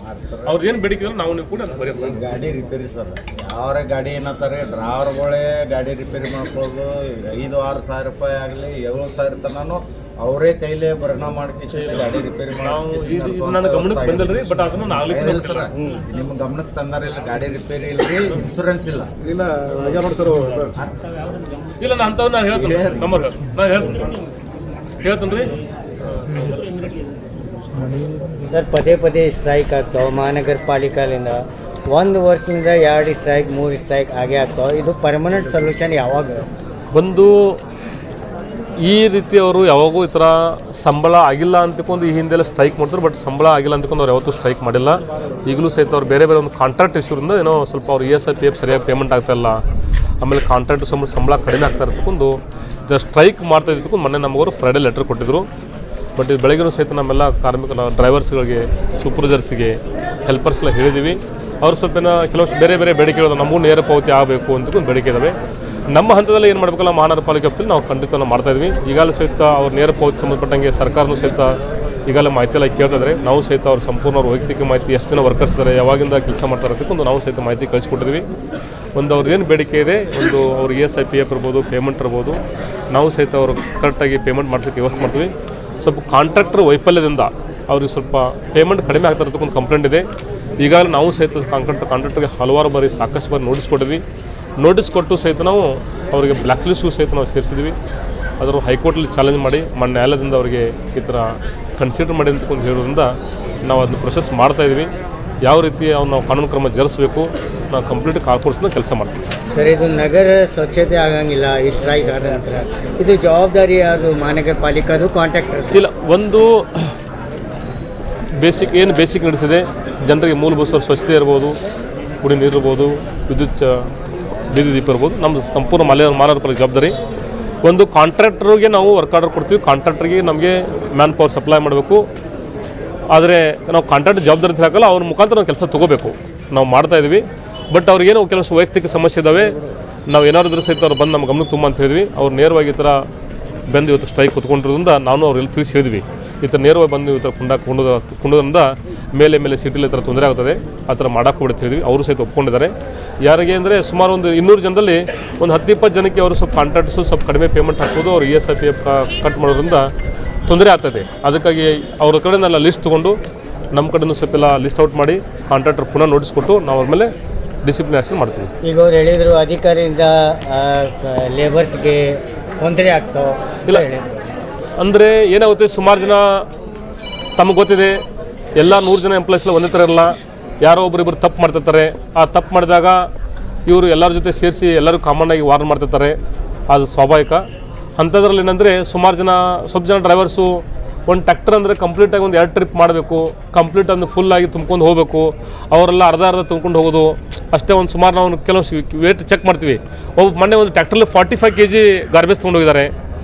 A: ಅವ್ರು ಏನು ಬೇಡಿಕೆ ನಾವು ನೀವು ಕೂಡ ಅದು ಬರೆಯೋದು.
C: ಗಾಡಿ ರಿಪೇರಿ ಸರ್, ಯಾವ ಗಾಡಿ ಏನತ್ತಾರೆ ಡ್ರೈವರ್ಗಳೇ ಗಾಡಿ ರಿಪೇರಿ ಮಾಡ್ಕೊಳ್ಳೋದು. 5-6 ಸಾವಿರ ರೂಪಾಯಿ ಆಗಲಿ 7 ಸಾವಿರ ತನೂ ಅವರೇ ಕೈಲೇ ಭರಣ ಮಾಡ್ಕಿಸಿ ಗಾಡಿ ರಿಪೇರಿ
A: ನನ್ನ ಗಮನಕ್ಕೆ ಬಂದಿಲ್ರಿ, ಬಟ್ ಅದನ್ನು ನಾವು
C: ಸರ್ ನಿಮ್ಮ ಗಮನಕ್ಕೆ ತಂದಾರಿಲ್ಲ. ಗಾಡಿ ರಿಪೇರಿ ಇಲ್ರಿ, ಇನ್ಶೂರೆನ್ಸ್ ಇಲ್ಲ.
B: ಇಲ್ಲ ನೋಡಿ ಸರ್,
A: ಇಲ್ಲ ನಾನು ಅಂಥವ್ ನಾನು ಹೇಳ್ತೀನಿ ನಮಗೆ ನಾನು ಹೇಳ್ತೀನಿ ರೀ
E: ಸರ್. ಪದೇ ಸ್ಟ್ರೈಕ್ ಆಗ್ತಾವೆ ಮಹಾನಗರ ಪಾಲಿಕೆಯಿಂದ. 1 ವರ್ಷದಿಂದ 2 ಸ್ಟ್ರೈಕ್ 3 ಸ್ಟ್ರೈಕ್ ಆಗೇ ಆಗ್ತಾವೆ. ಇದು ಪರ್ಮನೆಂಟ್ ಸೊಲ್ಯೂಷನ್ ಯಾವಾಗ?
A: ಒಂದು ಈ ರೀತಿ ಅವರು ಯಾವಾಗೂ ಈ ಥರ ಸಂಬಳ ಆಗಿಲ್ಲ ಅಂತಕೊಂಡು ಈ ಹಿಂದೆಲ್ಲ ಸ್ಟ್ರೈಕ್ ಮಾಡ್ತಾರೆ. ಬಟ್ ಸಂಬಳ ಆಗಿಲ್ಲ ಅಂತಕೊಂಡು ಅವ್ರು ಯಾವತ್ತೂ ಸ್ಟ್ರೈಕ್ ಮಾಡಿಲ್ಲ. ಈಗಲೂ ಸಹಿತ ಅವ್ರು ಬೇರೆ ಒಂದು ಕಾಂಟ್ರಾಕ್ಟ್ ಇಶ್ಯೂರಿಂದ ಏನೋ ಸ್ವಲ್ಪ ಅವ್ರು ESI PF ಸರಿಯಾಗಿ ಪೇಮೆಂಟ್ ಆಗ್ತಾಯಿಲ್ಲ, ಆಮೇಲೆ ಕಾಂಟ್ರಾಕ್ಟ್ ಸಂಬಳ ಕಡಿಮೆ ಆಗ್ತಾ ಇರ್ತಕೊಂಡು ಸ್ಟ್ರೈಕ್ ಮಾಡ್ತಾ ಇದ್ದಕ್ಕೂ ಮೊನ್ನೆ ನಮಗವರು ಫ್ರೈಡೇ ಲೆಟರ್ ಕೊಟ್ಟಿದ್ರು. ಬಟ್ ಇದು ಬೆಳಗ್ಗೆ ಸಹಿತ ನಮ್ಮೆಲ್ಲ ಕಾರ್ಮಿಕರ ಡ್ರೈವರ್ಸ್ಗಳಿಗೆ, ಸೂಪರ್ವೈಸರ್ಸ್ಗೆ, ಹೆಲ್ಪರ್ಸ್ಗೆಲ್ಲ ಹೇಳಿದ್ದೀವಿ. ಅವ್ರು ಸ್ವಲ್ಪ ಕೆಲವಷ್ಟು ಬೇರೆ ಬೇಡಿಕೆಗಳು ನಮಗೂ ನೇರ ಪಾವತಿ ಆಗಬೇಕು ಅಂತಕೊಂಡು ಬೇಡಿಕೆ ಇದ್ದಾವೆ. ನಮ್ಮ ಹಂತದಲ್ಲಿ ಏನು ಮಾಡಬೇಕಲ್ಲ ಮಹಾನಗರ ಪಾಲಿಕೆ ವ್ಯಾಪ್ತಿಯಲ್ಲಿ ನಾವು ಖಂಡಿತ ನಾವು ಮಾಡ್ತಾಯಿದ್ವಿ. ಈಗಾಗಲೇ ಸಹಿತ ಅವ್ರ ನೇರ ಪಾವತಿ ಸಂಬಂಧಪಟ್ಟಂಗೆ ಸರ್ಕಾರನೂ ಸಹಿತ ಈಗಾಗಲೇ ಮಾಹಿತಿ ಎಲ್ಲ ಕೇಳ್ತಿದ್ದಾರೆ. ನಾವು ಸಹಿತ ಅವ್ರ ಸಂಪೂರ್ಣ ಅವ್ರ ವೈಯಕ್ತಿಕ ಮಾಹಿತಿ, ಎಷ್ಟು ಜನ ವರ್ಕರ್ಸ್ ಇದ್ದಾರೆ, ಯಾವಾಗಿಂದ ಕೆಲಸ ಮಾಡ್ತಾರೆ ಅಂತಕ್ಕೊಂದು ನಾವು ಸಹಿತ ಮಾಹಿತಿ ಕಳಿಸ್ಕೊಟ್ಟಿದ್ವಿ. ಒಂದು ಅವ್ರದ್ದೇನು ಬೇಡಿಕೆ ಇದೆ, ಒಂದು ಅವ್ರ ESI PF ಇರ್ಬೋದು, ಪೇಮೆಂಟ್ ಇರ್ಬೋದು, ನಾವು ಸಹಿತ ಅವರು ಕರೆಕ್ಟಾಗಿ ಪೇಮೆಂಟ್ ಮಾಡ್ಲಿಕ್ಕೆ ವ್ಯವಸ್ಥೆ ಮಾಡ್ತೀವಿ. ಸ್ವಲ್ಪ ಕಾಂಟ್ರಾಕ್ಟರ್ ವೈಫಲ್ಯದಿಂದ ಅವ್ರಿಗೆ ಸ್ವಲ್ಪ ಪೇಮೆಂಟ್ ಕಡಿಮೆ ಆಗ್ತಾ ಇರೋದಕ್ಕೊಂದು ಕಂಪ್ಲೇಂಟ್ ಇದೆ. ಈಗಾಗಲೇ ನಾವು ಸಹಿತ ಕಾಂಟ್ರಾಕ್ಟರ್ಗೆ ಹಲವಾರು ಬಾರಿ ಸಾಕಷ್ಟು ಬಾರಿ ನೋಟಿಸ್ ಕೊಟ್ಟಿದ್ವಿ. ನೋಟಿಸ್ ಕೊಟ್ಟು ಸಹಿತ ನಾವು ಅವರಿಗೆ ಬ್ಲ್ಯಾಕ್ ಲಿಸ್ಟು ಸಹಿತ ನಾವು ಸೇರಿಸಿದ್ವಿ. ಅದರ ಹೈಕೋರ್ಟಲ್ಲಿ ಚಾಲೆಂಜ್ ಮಾಡಿ ನ್ಯಾಯಾಲಯದಿಂದ ಅವರಿಗೆ ಈ ಥರ ಕನ್ಸಿಡರ್ ಮಾಡಿ ಅಂತಕೊಂಡು ಹೇಳೋದ್ರಿಂದ ನಾವು ಅದನ್ನ ಪ್ರೊಸೆಸ್ ಮಾಡ್ತಾಯಿದ್ವಿ. ಯಾವ ರೀತಿ ಅವ್ರು ನಾವು ಕಾನೂನು ಕ್ರಮ ಜರುಗಿಸಬೇಕು ನಾವು ಕಂಪ್ಲೀಟ್ ಕಾರ್ಪೊರೇಷನ್ ಕೆಲಸ ಮಾಡ್ತೀವಿ.
E: ಸರ್, ಇದು ನಗರ ಸ್ವಚ್ಛತೆ ಆಗಂಗಿಲ್ಲ ಈ ಸ್ಟ್ರೈಕ್ ಆದ ನಂತರ. ಇದು ಜವಾಬ್ದಾರಿ ಯಾರು? ಮಹಾನಗರ ಪಾಲಿಕೆದು, ಕಾಂಟ್ರಾಕ್ಟರ್?
A: ಇಲ್ಲ, ಒಂದು ಬೇಸಿಕ್ ನಡೆಸಿದೆ. ಜನರಿಗೆ ಮೂಲಭೂತ ಸ್ವಚ್ಛತೆ ಇರ್ಬೋದು, ಕುಡಿ ನೀರು ಇರ್ಬೋದು, ಬೀದಿ ದೀಪ ಇರ್ಬೋದು, ನಮ್ಮದು ಸಂಪೂರ್ಣ ಮಹಾನಗರ ಪಾಲಿಕೆ ಜವಾಬ್ದಾರಿ. ಒಂದು ಕಾಂಟ್ರಾಕ್ಟರ್ಗೆ ನಾವು ವರ್ಕ್ ಆರ್ಡರ್ ಕೊಡ್ತೀವಿ. ಕಾಂಟ್ರಾಕ್ಟರ್ಗೆ ನಮಗೆ ಮ್ಯಾನ್ ಪವರ್ ಸಪ್ಲೈ ಮಾಡಬೇಕು. ಆದರೆ ನಾವು ಕಾಂಟ್ರಾಕ್ಟ್ ಜವಾಬ್ದಾರಿ ಹಾಕಲ್ಲ, ಅವ್ರ ಮುಖಾಂತರ ನಾವು ಕೆಲಸ ತೊಗೋಬೇಕು. ನಾವು ಮಾಡ್ತಾಯಿದ್ವಿ. ಬಟ್ ಅವ್ರಿಗೇನೋ ಕೆಲಸ ವೈಯಕ್ತಿಕ ಸಮಸ್ಯೆ ಇದ್ದಾವೆ. ನಾವು ಏನಾದ್ರು ಸಹಿತ ಅವ್ರು ಬಂದು ನಮ್ಮ ಗಮನಕ್ಕೆ ತುಂಬ ಅಂತ ಹೇಳಿದ್ವಿ. ಅವ್ರು ನೇರವಾಗಿ ಈ ಥರ ಬಂದು ಇವತ್ತು ಸ್ಟ್ರೈಕ್ ಕೂತ್ಕೊಂಡಿರೋದ್ರಿಂದ ನಾನು ಅವ್ರೆಲ್ಲ ತಿಳಿಸಿ ಹೇಳಿದ್ವಿ. ಈ ಥರ ನೇರವಾಗಿ ಬಂದು ಈ ಥರ ಕುಂಡೋದ್ರಿಂದ ಮೇಲೆ ಸಿಟಿಲಿ ಈ ಥರ ತೊಂದರೆ ಆಗ್ತದೆ, ಆ ಥರ ಮಾಡೋಕೆ ಬಿಡುತ್ತೆ ಹೇಳಿದ್ವಿ. ಅವರು ಸಹಿತ ಒಪ್ಕೊಂಡಿದ್ದಾರೆ. ಯಾರಿಗೆ ಅಂದರೆ ಸುಮಾರು ಒಂದು 200 ಜನದಲ್ಲಿ ಒಂದು 10-20 ಜನಕ್ಕೆ ಅವರು ಸ್ವಲ್ಪ ಕಾಂಟ್ರಾಕ್ಟ್ಸು ಸ್ವಲ್ಪ ಕಡಿಮೆ ಪೇಮೆಂಟ್ ಹಾಕ್ಬೋದು. ಅವ್ರು ESI PF ಕಟ್ ಮಾಡೋದ್ರಿಂದ ತೊಂದರೆ ಆಗ್ತದೆ. ಅದಕ್ಕಾಗಿ ಅವ್ರ ಕಡೆನೆಲ್ಲ ಲಿಸ್ಟ್ ತೊಗೊಂಡು ನಮ್ಮ ಕಡೆಯೂ ಸ್ವಲ್ಪ ಎಲ್ಲ ಲಿಸ್ಟ್ ಔಟ್ ಮಾಡಿ ಕಾಂಟ್ರಾಕ್ಟರ್ ಪುನಃ ನೋಟಿಸ್ ಕೊಟ್ಟು ನಾವು ಅವ್ರ ಮೇಲೆ ಡಿಸಿಪ್ಲಿನ್ ಆ್ಯಕ್ಷನ್ ಮಾಡ್ತೀವಿ.
E: ಈಗ ಅವ್ರು ಹೇಳಿದರು ಅಧಿಕಾರಿಯಿಂದ ಲೇಬರ್ಸ್ಗೆ ತೊಂದರೆ ಆಗ್ತಾವೆ
A: ಇಲ್ಲ ಅಂದರೆ ಏನಾಗುತ್ತೆ, ಸುಮಾರು ಜನ ತಮಗೆ ಗೊತ್ತಿದೆ ಎಲ್ಲ 100 ಜನ ಎಂಪ್ಲಾಯ್ಸ್ಲ ಒಂದೇ ಥರ ಇರಲ್ಲ, ಯಾರೋ ಒಬ್ಬರಿಬ್ಬರು ತಪ್ಪು ಮಾಡ್ತಿರ್ತಾರೆ. ಆ ತಪ್ಪು ಮಾಡಿದಾಗ ಇವರು ಎಲ್ಲರ ಜೊತೆ ಸೇರಿಸಿ ಎಲ್ಲರೂ ಕಾಮನ್ನಾಗಿ ವಾರ್ನ್ ಮಾಡ್ತಿರ್ತಾರೆ, ಅದು ಸ್ವಾಭಾವಿಕ. ಅಂಥದ್ರಲ್ಲಿ ಏನಂದರೆ ಸ್ವಲ್ಪ ಜನ ಡ್ರೈವರ್ಸು ಒಂದು ಟ್ರ್ಯಾಕ್ಟರ್ ಅಂದರೆ ಕಂಪ್ಲೀಟಾಗಿ ಒಂದು 2 ಟ್ರಿಪ್ ಮಾಡಬೇಕು, ಕಂಪ್ಲೀಟ್ ಅಂದ್ರೆ ಫುಲ್ಲಾಗಿ ತುಂಬ್ಕೊಂಡು ಹೋಗಬೇಕು, ಅವರೆಲ್ಲ ಅರ್ಧ ತುಂಬ್ಕೊಂಡು ಹೋಗೋದು ಅಷ್ಟೇ. ಒಂದು ಸುಮಾರು ನಾವು ಕೆಲವು ವೇಟ್ ಚೆಕ್ ಮಾಡ್ತೀವಿ. ಮೊನ್ನೆ ಒಂದು ಟ್ರ್ಯಾಕ್ಟ್ರಲ್ಲಿ 45 kg ಗಾರ್ಬೇಜ್ ತೊಗೊಂಡು ಹೋಗಿದ್ದಾರೆ.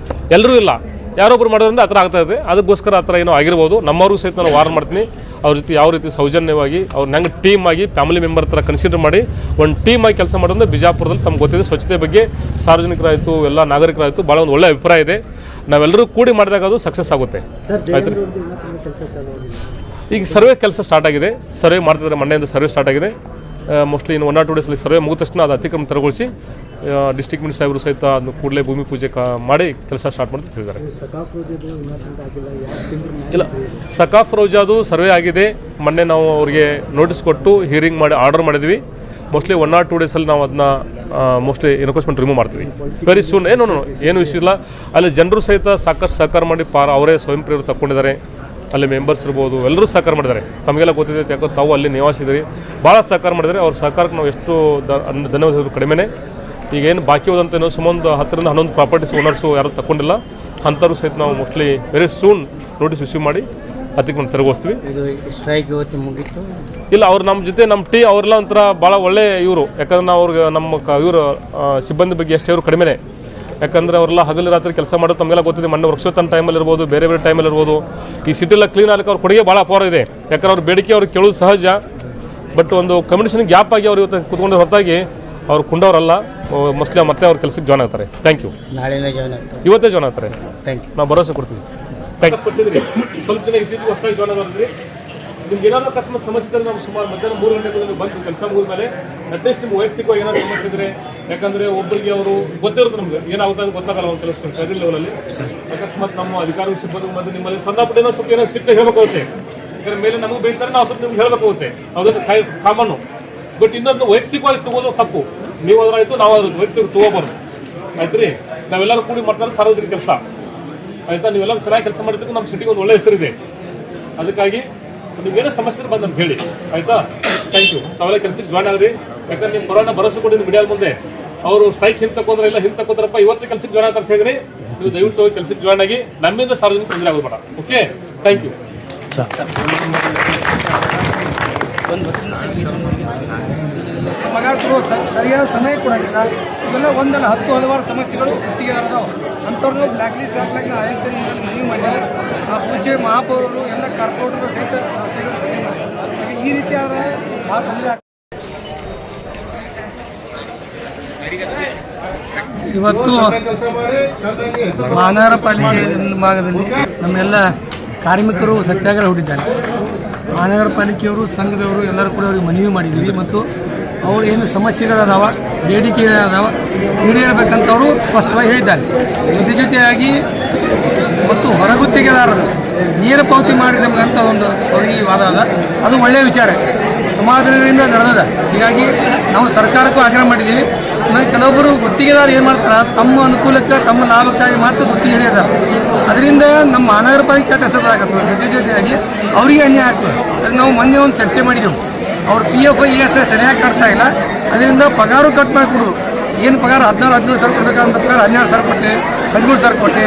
A: ಎಲ್ಲರೂ ಇಲ್ಲ, ಯಾರೊಬ್ಬರು ಮಾಡೋದ್ರಿಂದ ಆ ಥರ ಆಗ್ತಾಯಿದೆ. ಅದಕ್ಕೋಸ್ಕರ ಆ ಥರ ಏನೋ ಆಗಿರ್ಬೋದು. ನಮ್ಮವ್ರಿಗೂ ಸಹಿತ ನಾನು ವಾರ್ನ್ ಮಾಡ್ತೀನಿ, ಅವ್ರ ಜೊತೆ ಯಾವ ರೀತಿ ಸೌಜನ್ಯವಾಗಿ ಅವ್ರನ್ನ ಹೆಂಗೆ ಟೀಮ್ ಆಗಿ ಫ್ಯಾಮಿಲಿ ಮೆಂಬರ್ ಥರ ಕನ್ಸಿಡರ್ ಮಾಡಿ ಒಂದು ಟೀಮ್ ಆಗಿ ಕೆಲಸ ಮಾಡೋದು. ಬಿಜಾಪುರದಲ್ಲಿ ತಮ್ಗೆ ಗೊತ್ತಿದೆ, ಸ್ವಚ್ಛತೆ ಬಗ್ಗೆ ಸಾರ್ವಜನಿಕರಾಯಿತು ಎಲ್ಲ ನಾಗರಿಕರಾಯಿತು ಭಾಳ ಒಂದು ಒಳ್ಳೆ ಅಭಿಪ್ರಾಯ ಇದೆ. ನಾವೆಲ್ಲರೂ ಕೂಡಿ ಮಾಡಿದಾಗ ಅದು ಸಕ್ಸಸ್ ಆಗುತ್ತೆ. ಆಯ್ತು, ಈಗ ಸರ್ವೆ ಕೆಲಸ ಸ್ಟಾರ್ಟ್ ಆಗಿದೆ, ಸರ್ವೆ ಮಾಡ್ತಿದ್ದಾರೆ. ಮೊನ್ನೆಯಿಂದ ಸರ್ವೆ ಸ್ಟಾರ್ಟ್ ಆಗಿದೆ. ಮೋಸ್ಟ್ಲಿ ಇನ್ನು 1 or 2 ಡೇಸಲ್ಲಿ ಸರ್ವೆ ಮುಗಿದ ತಕ್ಷಣ ಅದು ಅತಿಕ್ರಮ ತೆರವುಗೊಳಿಸಿ ಡಿಸ್ಟ್ರಿಕ್ಟ್ ಮಿನಿಸ್ಟರ್ ಸಾಹೇಬರು ಸಹಿತ ಅದನ್ನು ಕೂಡಲೇ ಭೂಮಿ ಪೂಜೆ ಮಾಡಿ ಕೆಲಸ ಸ್ಟಾರ್ಟ್ ಮಾಡ್ತಾ ಹೇಳಿದ್ದಾರೆ. ಇಲ್ಲ, ಸಕಾಫ್ ರೋಜಾದು ಸರ್ವೆ ಆಗಿದೆ. ಮೊನ್ನೆ ನಾವು ಅವರಿಗೆ ನೋಟಿಸ್ ಕೊಟ್ಟು ಹಿಯರಿಂಗ್ ಮಾಡಿ ಆರ್ಡರ್ ಮಾಡಿದ್ವಿ. ಮೋಸ್ಟ್ಲಿ 1 or 2 ಡೇಸಲ್ಲಿ ನಾವು ಅದನ್ನ ಮೋಸ್ಟ್ಲಿ ಎನ್ಕ್ರೋಚ್ಮೆಂಟ್ ರಿಮೂವ್ ಮಾಡ್ತೀವಿ ವೆರಿ ಸೂನ್. ಏನು ಇಶ್ಯೂ ಇಲ್ಲ. ಅಲ್ಲಿ ಜನರು ಸಹಿತ ಸಾಕಷ್ಟು ಸಹಕಾರ ಮಾಡಿ ಅವರೇ ಸ್ವಯಂ ಪ್ರೇರಿತ ತಗೊಂಡಿದ್ದಾರೆ. ಅಲ್ಲಿ ಮೆಂಬರ್ಸ್ ಇರ್ಬೋದು, ಎಲ್ಲರೂ ಸಹಕಾರ ಮಾಡಿದ್ದಾರೆ. ತಮಗೆಲ್ಲ ಗೊತ್ತಿದೆ, ಯಾಕೋ ತಾವು ಅಲ್ಲಿ ನಿವಾಸಿದ್ದೀರಿ, ಭಾಳ ಸಹಕಾರ ಮಾಡಿದ್ದಾರೆ. ಅವ್ರ ಸಹಕಾರಕ್ಕೆ ನಾವು ಎಷ್ಟು ಧನ್ಯವಾದ ಕಡಿಮೆನೇ. ಈಗೇನು ಬಾಕಿ ಹೋದಂತೇನೋ ಸುಮಾರು 10 ರಿಂದ 11 ಪ್ರಾಪರ್ಟೀಸ್ ಓನರ್ಸು ಯಾರೂ ತಗೊಂಡಿಲ್ಲ, ಅಂಥವ್ರು ಸಹಿತ ನಾವು mostly very soon notice issue ಮಾಡಿ ಅತಿಕ್ರಮ ತೆರವುಗೊಳಿಸ್ತೀವಿ.
E: ಸ್ಟ್ರೈಕ್ ಇವತ್ತು ಮುಗಿತು.
A: ಇಲ್ಲ, ಅವ್ರು ನಮ್ಮ ಜೊತೆ ನಮ್ಮ ಅವರೆಲ್ಲ ಒಂಥರ ಭಾಳ ಒಳ್ಳೆ ಇವರು. ಯಾಕಂದ್ರೆ ನಾವು ಅವ್ರಿಗೆ ಇವರು ಸಿಬ್ಬಂದಿ ಬಗ್ಗೆ ಎಷ್ಟು ಇವರು ಕಡಿಮೆನೇ. ಯಾಕಂದರೆ ಅವರೆಲ್ಲ ಹಗಲು ರಾತ್ರಿ ಕೆಲಸ ಮಾಡೋದು ತಮಗೆಲ್ಲ ಗೊತ್ತಿದೆ. ಮೊನ್ನೆ ವೃಕ್ಷೋತ್ತನ ಟೈಮಲ್ಲಿ ಇರ್ಬೋದು, ಬೇರೆ ಟೈಮಲ್ಲಿ ಇರ್ಬೋದು. ಈ ಸಿಟಿಲ್ಲ ಕ್ಲೀನ್ ಆಗಲಿಕ್ಕೆ ಅವ್ರ ಕೊಡುಗೆ ಭಾಳ ಅಪಾರ ಇದೆ. ಯಾಕಂದ್ರೆ ಅವ್ರ ಬೇಡಿಕೆ ಅವ್ರಿಗೆ ಕೇಳೋದು ಸಹಜ, ಬಟ್ ಒಂದು ಕಮ್ಯುನಿಕೇಷನ್ ಗ್ಯಾಪ್ ಆಗಿ ಅವ್ರು ಇವತ್ತು ಕೂತ್ಕೊಂಡ್ರೆ ಹೊರತಾಗಿ ಅವ್ರು ಕುಂಡವ್ರಲ್ಲ. ಮೋಸ್ಟ್ಲಿ ಮತ್ತೆ ಅವ್ರ ಕೆಲಸಕ್ಕೆ ಜಾಯ್ನ್ ಆಗ್ತಾರೆ. Thank you.
E: ನಾಳೆನೇ ಜಾಯ್ನ್ ಆಗ್ತಾರೆ,
A: ಇವತ್ತೇ ಜಾಯ್ನ್ ಆಗ್ತಾರೆ.
E: Thank you.
A: ನಾವು ಭರವಸೆ ಕೊಡ್ತೀವಿ. Thank you. ಸ್ವಲ್ಪ ಜನ ಇತ್ತೀಚೆಗೆ ಹೊಸದಾಗಿ ಜಾಯ್ನ್ ಆಗೋದ್ರಿ. ನಿಮ್ಗೆ ಏನಾದರೂ ಅಕಸ್ಮಾತ್ ಸಮಸ್ಯೆ ಇದ್ದರೆ ನಾವು ಸುಮಾರು ಮಧ್ಯಾಹ್ನ 3 ಗಂಟೆಗೆ ಬಂದು ಕೆಲಸ ಮುಗಿದ ಮೇಲೆ ಅಟ್ಲೀಸ್ಟ್ ನಿಮ್ಗೆ ವೈಯಕ್ತಿಕವಾಗಿ ಏನಾದರೂ ಸಮಸ್ಯೆ ಇದ್ದರೆ, ಯಾಕಂದರೆ ಒಬ್ಬರಿಗೆ ಅವರು ಗೊತ್ತಿರುತ್ತೆ ನಮ್ಗೆ ಏನಾಗುತ್ತೆ ಅಂತ ಗೊತ್ತಾಗಲ್ಲ ಒಂದು ಕೆಲಸ ಫೆಡರಲ್ ಲೆವೆಲಲ್ಲಿ. ಅಕಸ್ಮಾತ್ ನಮ್ಮ ಅಧಿಕಾರಿ ಸಿಬ್ಬಂದಿ ಬಂದು ನಿಮ್ಮಲ್ಲಿ ಸಣ್ಣ ಪುಟ್ಟ ಏನೋ ಸ್ವಲ್ಪ ಏನೋ ಸಿಟ್ಟು ಹೇಳಬೇಕಾಗುತ್ತೆ. ಯಾಕಂದ್ರೆ ಮೇಲೆ ನಮಗೆ ಬೈತಾರೆ, ನಾವು ಸ್ವಲ್ಪ ನಿಮ್ಗೆ ಹೇಳಬೇಕಾಗುತ್ತೆ, ಅದಕ್ಕೆ ಕಾಮನ್ನು. ಬಟ್ ಇನ್ನೊಂದು ವೈಯಕ್ತಿಕವಾಗಿ ತಗೋದು ತಪ್ಪು. ನೀವು ಅದ್ರಾಯ್ತು, ನಾವು ಅದ್ರ ವೈಯಕ್ತಿಕ ತಗೋಬಾರ್ದು. ಆಯ್ತು ರೀ, ನಾವೆಲ್ಲರೂ ಕೂಡಿ ಮಾಡ್ತಾರೆ ಸಾರ್ವಜನಿಕ ಕೆಲಸ. ಆಯಿತಾ, ನೀವೆಲ್ಲರೂ ಚೆನ್ನಾಗಿ ಕೆಲಸ ಮಾಡಿದ್ದಕ್ಕೆ ನಮ್ಮ ಸಿಟಿಗೆ ಒಂದು ಒಳ್ಳೆ ಹೆಸರಿದೆ. ಅದಕ್ಕಾಗಿ ನಿಮ್ಗೇನೋ ಸಮಸ್ಯೆ ಬಂದು ನಮ್ಗೆ ಹೇಳಿ, ಆಯಿತಾ. Thank you. ತಾವೆಲ್ಲ ಕೆಲಸಕ್ಕೆ ಜಾಯ್ನ್ ಆಗ್ರಿ. ಯಾಕಂದ್ರೆ ನೀವು ಕೊರೋನಾ ಭರವಸೆ ಕೊಟ್ಟಿದ್ದು ಮೀಡಿಯಾದ ಮುಂದೆ ಅವರು ಸ್ಟ್ರೈಕ್ ಹಿಂದೆ ತಗೊಂಡ್ರೆ ಇಲ್ಲ ಹಿಂದೆ ತಗೋತಾರಪ್ಪ, ಇವತ್ತು ಕೆಲಸಕ್ಕೆ ಜಾಯ್ನ್ ಆಗ್ತಾರೆ ಅಂತ ಹೇಳಿದ್ರೆ ನೀವು ದಯವಿಟ್ಟು ಹೋಗಿ ಕೆಲಸಕ್ಕೆ ಜಾಯ್ನ್ ಆಗಿ. ನಮ್ಮಿಂದ ಸಾರ್ವಜನಿಕ ತೊಂದರೆ ಆಗೋದು ಬೇಡ. Okay, thank you.
F: ಪಗಾರಗಳು ಸರಿಯಾದ ಸಮಯ ಕೊಡೋಂಗಿಲ್ಲ. ಇವೆಲ್ಲ ಒಂದಲ್ಲ 10 ಹಲವಾರು ಸಮಸ್ಯೆಗಳು ಗುತ್ತಿಗೆದಾರದಾವೆ. ಅಂಥವ್ರನ್ನ ಬ್ಲ್ಯಾಕ್ ಲಿಸ್ಟ್ ಹಾಕ್ಲಾಕ ಆಯುಕ್ತರಿಂದ ಮನವಿ ಮಾಡಿದ್ದಾರೆ. ಆ ಪೂಜೆ ಮಹಾಪೌರರು ಎಲ್ಲ ಕಾರ್ಪೊರೇಟರ್ ಸಹಿತ ಈ ರೀತಿ ಆದರೆ ಭಾಳ ತೊಂದರೆ ಆಗ್ತದೆ. ಇವತ್ತು ಮಹಾನಗರ ಪಾಲಿಕೆ ಭಾಗದಲ್ಲಿ ನಮ್ಮೆಲ್ಲ ಕಾರ್ಮಿಕರು ಸತ್ಯಾಗ್ರಹ ಹೂಡಿದ್ದಾರೆ. ಮಹಾನಗರ ಪಾಲಿಕೆಯವರು ಸಂಘದವರು ಎಲ್ಲರೂ ಕೂಡ ಅವ್ರಿಗೆ ಮನವಿ ಮಾಡಿದ್ದೀವಿ. ಮತ್ತು ಅವ್ರು ಏನು ಸಮಸ್ಯೆಗಳದಾವ, ಬೇಡಿಕೆಗಳದಾವ, ಈಡೇರಬೇಕಂತವರು ಸ್ಪಷ್ಟವಾಗಿ ಹೇಳಿದ್ದಾರೆ. ಜೊತೆಯಾಗಿ ಮತ್ತು ಹೊರಗುತ್ತಿಗೆದಾರರು ನೇರ ಪಾವತಿ ಮಾಡಿ ನಮಗಂತ ಒಂದು ಅವರಿಗೆ ವಾದ ಅದ. ಅದು ಒಳ್ಳೆಯ ವಿಚಾರ, ಸುಮಾರು ದಿನಗಳಿಂದ ನಡೆದದ. ಹೀಗಾಗಿ ನಾವು ಸರ್ಕಾರಕ್ಕೂ ಆಗ್ರಹ ಮಾಡಿದ್ದೀವಿ. ಆಮೇಲೆ ಕೆಲವೊಬ್ಬರು ಗುತ್ತಿಗೆದಾರರು ಏನು ಮಾಡ್ತಾರೆ, ತಮ್ಮ ಅನುಕೂಲಕ್ಕೆ ತಮ್ಮ ಲಾಭಕ್ಕಾಗಿ ಮಾತ್ರ ಗುತ್ತಿಗೆ ಹಿಡಿಯೋದಾರೆ. ಅದರಿಂದ ನಮ್ಮ ಮಹಾನಗರ ಪಾಲಿಕೆ ಹೆಸರಾಗತ್ತದ, ಜೊತೆಯಾಗಿ ಅವರಿಗೆ ಅನ್ಯಾಯ ಆಗ್ತದೆ. ಅದು ನಾವು ಮೊನ್ನೆ ಒಂದು ಚರ್ಚೆ ಮಾಡಿದೆವು. ಅವ್ರು PF ESI ಸರಿಯಾಗಿ ಕಟ್ತಾ ಇಲ್ಲ, ಅದರಿಂದ ಪಗಾರು ಕಟ್ ಮಾಡಿಕೊಡೋದು. ಏನು ಪಗಾರ 16-17 ಸಾವಿರ ಕೊಡಬೇಕಂತ ಪಗಾರ 12 ಸಾವಿರ ಕೊಟ್ಟೆ, 13 ಸಾವಿರ ಕೊಟ್ಟೆ.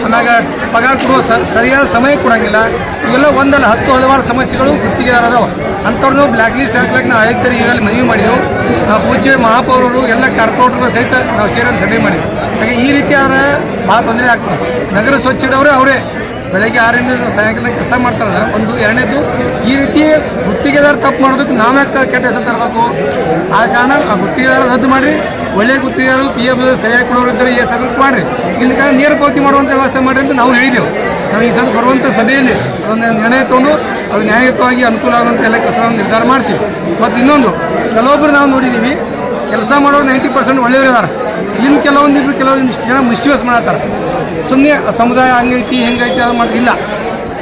F: ಆಮ್ಯಾಗ ಪಗಾರ ಕೊಡುವ ಸರಿಯಾದ ಸಮಯ ಕೊಡೋಂಗಿಲ್ಲ. ಇವೆಲ್ಲ ಒಂದಲ್ಲ 10 ಹಲವಾರು ಸಮಸ್ಯೆಗಳು ಗುತ್ತಿಗೆದಾರದಾವ. ಅಂಥವ್ರನ್ನೂ ಬ್ಲ್ಯಾಕ್ ಲಿಸ್ಟ್ ಹಾಕ್ಲಿಕ್ಕೆ ನಾವು ಆಯುಕ್ತರಿಗೆ ಈಗಲೇ ಮನವಿ ಮಾಡಿದೆವು. ಪೂಜೆ ಮಹಾಪೌರರು ಎಲ್ಲ ಕಾರ್ಪೊರೇಟರ್ ಸಹಿತ ನಾವು ಸೇರಿ ಸಭೆ ಮಾಡಿದ್ವಿ. ಹಾಗೆ ಈ ರೀತಿ ಆದರೆ ಭಾಳ ತೊಂದರೆ ಆಗ್ತದೆ. ನಗರ ಸ್ವಚ್ಛ ಇಡೋರೇ ಅವರೇ ಬೆಳಗ್ಗೆ 6ರಿಂದ ಸಾಯಂಕಾಲ ಕೆಲಸ ಮಾಡ್ತಾರಲ್ಲ. ಒಂದು ಎರಡನೇದು, ಈ ರೀತಿ ಗುತ್ತಿಗೆದಾರ ತಪ್ಪು ಮಾಡೋದಕ್ಕೆ ನಾವು ಯಾಕೆ ಕೆಟ್ಟ ಹೆಸರು ತರಬೇಕು? ಆ ಕಾರಣ ಆ ಗುತ್ತಿಗೆದಾರ ರದ್ದು ಮಾಡಿರಿ. ಒಳ್ಳೆಯ ಗುತ್ತಿಗೆದಾರರು PF ಸರಿಯಾಗಿ ಕೊಡೋರು ಇದ್ದರೆ ESI ಮಾಡಿರಿ. ಇಲ್ಲಿಗೆ ನೇರ ಪಾವತಿ ಮಾಡುವಂಥ ವ್ಯವಸ್ಥೆ ಮಾಡಿರಿ ಅಂತ ನಾವು ಹೇಳಿದೆವು. ನಾವು ಈ ಸಲ ಬರುವಂಥ ಸಭೆಯಲ್ಲಿ ಒಂದು ನಿರ್ಣಯ ತೊಗೊಂಡು ಅವ್ರು ನ್ಯಾಯಯುತವಾಗಿ ಅನುಕೂಲ ಆಗುವಂಥ ಎಲ್ಲ ಕೆಲಸಗಳನ್ನು ನಿರ್ಧಾರ ಮಾಡ್ತೀವಿ. ಮತ್ತು ಇನ್ನೊಂದು, ಕೆಲವೊಬ್ಬರು ನಾವು ನೋಡಿದ್ದೀವಿ ಕೆಲಸ ಮಾಡೋರು 90% ಒಳ್ಳೆಯವರಿದ್ದಾರೆ. ಇನ್ನು ಕೆಲವೊಂದಿಷ್ಟು ಜನ ಮಿಸ್ಯೂಸ್ ಮಾಡತ್ತಾರೆ. ಸುಮ್ಮನೆ ಸಮುದಾಯ ಹಂಗೈತಿ ಹಿಂಗೈತಿ ಅದು ಇಲ್ಲ.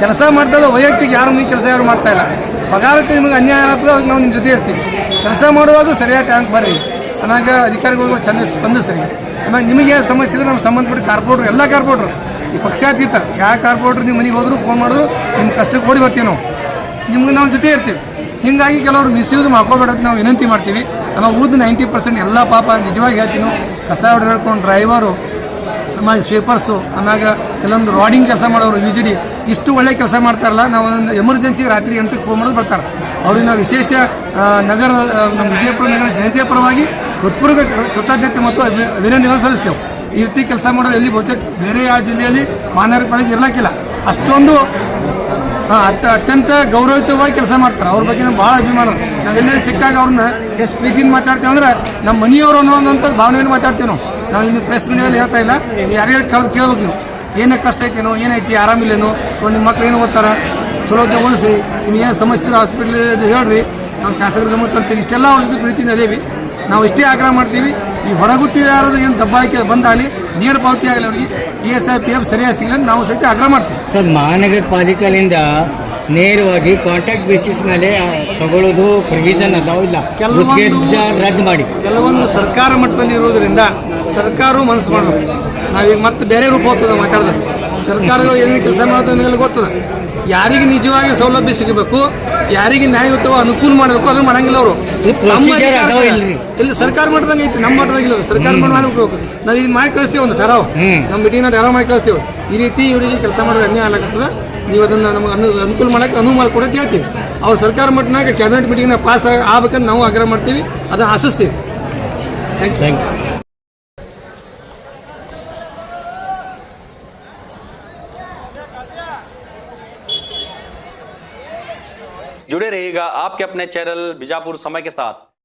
F: ಕೆಲಸ ಮಾಡ್ದಾಗ ವೈಯಕ್ತಿಕ ಯಾರು ನೀವು ಕೆಲಸ ಯಾರು ಮಾಡ್ತಾಯಿಲ್ಲ. ಪಗಾರಕ್ಕೆ ನಿಮಗೆ ಅನ್ಯಾಯ ಆಗ್ತದೆ, ಅದಕ್ಕೆ ನಾವು ನಿಮ್ಮ ಜೊತೆ ಇರ್ತೀವಿ. ಕೆಲಸ ಮಾಡುವಾಗ ಸರಿಯಾದ ಟ್ಯಾಂಕ್ ಬರ್ರಿ ಅನ್ನಾಗ ಅಧಿಕಾರಿಗಳು ಚೆಂದ ಸ್ಪಂದಿಸ್ರಿ. ಆಮೇಲೆ ನಿಮಗೆ ಏನು ಸಮಸ್ಯೆ ಇದ್ರೆ ನಮ್ಮ ಸಂಬಂಧಪಟ್ಟ ಕಾರ್ಪೊರೇಟ್ರು ಎಲ್ಲ ಕಾರ್ಪೊರೇಟ್ರು ಈ ಪಕ್ಷಾತೀತ ಯಾವ ಕಾರ್ಪೊರೇಟ್ರು ನಿಮ್ಮ ಮನೆಗೆ ಹೋದ್ರು ಫೋನ್ ಮಾಡಿದ್ರು ನಿಮ್ಮ ಕಷ್ಟಕ್ಕೆ ಓಡಿ ಬರ್ತೀವಿ ನಾವು, ನಿಮ್ಗೆ ನಾವು ಜೊತೆ ಇರ್ತೀವಿ. ಹೀಗಾಗಿ ಕೆಲವರು ಮಿಸ್ಯೂಸ್ ಮಾಡ್ಕೋಬೇಡ ಅಂತ ನಾವು ವಿನಂತಿ ಮಾಡ್ತೀವಿ. ಆಮೇಲೆ ಉಳಿದ 90% ಎಲ್ಲ ಪಾಪ ನಿಜವಾಗಿ ಹೇಳ್ತೀವಿ ನಾವು ಕಸ ಹೊಡೆಕೊಂಡು ಡ್ರೈವರು ಆಮೇಲೆ ಸ್ವೀಪರ್ಸು ಆಮ್ಯಾಗ ಕೆಲವೊಂದು ರಾಡಿಂಗ್ ಕೆಲಸ ಮಾಡೋರು UGD ಇಷ್ಟು ಒಳ್ಳೆ ಕೆಲಸ ಮಾಡ್ತಾರಲ್ಲ. ನಾವು ಒಂದು ಎಮರ್ಜೆನ್ಸಿ ರಾತ್ರಿ 8ಕ್ಕೆ ಫೋನ್ ಮಾಡೋದು ಬರ್ತಾರೆ. ಅವ್ರಿಗೆ ನಾವು ವಿಶೇಷ ನಗರ ನಮ್ಮ ವಿಜಯಪುರ ನಗರ ಜನತೆಯ ಪರವಾಗಿ ಹೃತ್ಪೂರ್ವಕ ಕೃತಜ್ಞತೆ ಮತ್ತು ಅಭಿನಂದನೆ ಸಲ್ಲಿಸ್ತೇವೆ. ಈ ರೀತಿ ಕೆಲಸ ಮಾಡೋರು ಎಲ್ಲಿ ಬಹುತೇಕ ಬೇರೆ ಯಾವ ಜಿಲ್ಲೆಯಲ್ಲಿ ಮಹಾನಗರ ಪಾಲಿಕೆ ಇರಲಿಕ್ಕಿಲ್ಲ. ಅಷ್ಟೊಂದು ಅತ್ಯಂತ ಗೌರವಯುತವಾಗಿ ಕೆಲಸ ಮಾಡ್ತಾರೆ. ಅವ್ರ ಬಗ್ಗೆ ನಮ್ಗೆ ಭಾಳ ಅಭಿಮಾನ. ನಾವೆಲ್ಲರೂ ಸಿಕ್ಕಾಗ ಅವ್ರನ್ನ ಎಷ್ಟು ಪ್ರೀತಿಯಿಂದ ಮಾತಾಡ್ತೇವೆ ಅಂದ್ರೆ ನಮ್ಮ ಮನೆಯವರು ಅನ್ನೋಂಥ ಭಾವನೆಯನ್ನು ಮಾತಾಡ್ತೇವೆ ನಾವು ಇನ್ನು ಪ್ರೆಸ್ ಮೀಡಿಯಾದಲ್ಲಿ ಹೇಳ್ತಾ ಇಲ್ಲ. ಯಾರ್ಯಾರು ಕೇಳ್ಬೇಕು ನೀವು ಏನೇ ಕಷ್ಟ ಐತೇನೋ ಏನೈತಿ ಆರಾಮಿಲ್ಲೇನೋ ಅಥವಾ ನಿಮ್ಮ ಮಕ್ಳು ಏನು ಓದ್ತಾರೆ ಚಲೋ ಓದಿಸಿ ನಿಮ್ಗೆ ಏನು ಸಮಸ್ಯೆ ಹಾಸ್ಪಿಟ್ಲ್ ಹೇಳ್ರಿ ನಾವು ಶಾಸಕರ ಗಮನ ತರ್ತೀವಿ. ಇಷ್ಟೆಲ್ಲ ಅವ್ರ ಜೊತೆ ಪ್ರೀತಿಯಿಂದ ಅದೇವಿ. ನಾವು ಇಷ್ಟೇ ಆಗ್ರಹ ಮಾಡ್ತೀವಿ ಈ ಹೊರಗುತ್ತಿದಾರದ ಏನು ದಬ್ಬಾಳಿಕೆ ಬಂದಾಗಲಿ ನೇರ ಪಾವತಿ ಆಗಲಿ ಅವರಿಗೆ ESI PF ಸರಿಯಾಗಿ ಸಿಗಲಿ ಅಂತ ನಾವು ಸಹಿತ ಆಗ್ರಹ ಮಾಡ್ತೀವಿ.
E: ಸರ್ ಮಹಾನಗರ ಪಾಲಿಕೆಯಿಂದ ನೇರವಾಗಿ ಕಾಂಟ್ಯಾಕ್ಟ್ ಬೇಸಿಸ್ ಮೇಲೆ ತಗೊಳ್ಳೋದು ಪ್ರೊವಿಷನ್ ಅದಾವ ಇಲ್ಲ ರದ್ದು ಮಾಡಿ
F: ಕೆಲವೊಂದು ಸರ್ಕಾರ ಮಟ್ಟದಲ್ಲಿ ಇರೋದ್ರಿಂದ ಸರ್ಕಾರವು ಮನಸ್ಸು ಮಾಡಬೇಕು. ನಾವೀಗ ಮತ್ತೆ ಬೇರೆ ರೂಪ ಹೋಗ್ತದೆ ಮಾತಾಡಿದ್ರೆ ಸರ್ಕಾರಗಳು ಏನೇನು ಕೆಲಸ ಮಾಡೋದು ಗೊತ್ತದೆ. ಯಾರಿಗೆ ನಿಜವಾಗಿ ಸೌಲಭ್ಯ ಸಿಗಬೇಕು ಯಾರಿಗೆ ನ್ಯಾಯಯುತವ ಅನುಕೂಲ ಮಾಡಬೇಕು ಅದನ್ನು ಮಾಡಂಗಿಲ್ಲ ಅವರು. ಇಲ್ಲಿ ಸರ್ಕಾರ ಮಟ್ಟದಂಗೆ ಐತಿ, ನಮ್ಮ ಮಟ್ಟದಾಗಿಲ್ಲ. ಸರ್ಕಾರ ಮಾಡಬೇಕು. ನಾವು ಈಗ ಮಾಡಿ ಕಳಿಸ್ತೀವಿ ಒಂದು ಠರಾವ್ ನಮ್ಮ ಮೀಟಿಂಗ್ನ ಠರಾವ್ ಮಾಡಿ ಕಳಿಸ್ತೀವಿ. ಈ ರೀತಿ ಇವರಿಗೆ ಕೆಲಸ ಮಾಡೋದು ಅನ್ಯಾಯ ಆಗ್ತದೆ, ನೀವು ಅದನ್ನು ನಮಗೆ ಅನುಕೂಲ ಮಾಡೋಕ್ಕೆ ಅನುವು ಮಾಡಿಕೊಡೋದು ಹೇಳ್ತೀವಿ. ಅವ್ರು ಸರ್ಕಾರ ಮಟ್ಟನಾಗ ಕ್ಯಾಬಿನೆಟ್ ಮೀಟಿಂಗ್ನ ಪಾಸ್ ಆಗ್ಬೇಕಂತ ನಾವು ಆಗ್ರಹ ಮಾಡ್ತೀವಿ, ಅದನ್ನು ಆಶಿಸ್ತೀವಿ. Thank you.
G: जुड़े रहिएगा आपके अपने चैनल बीजापुर समय के साथ।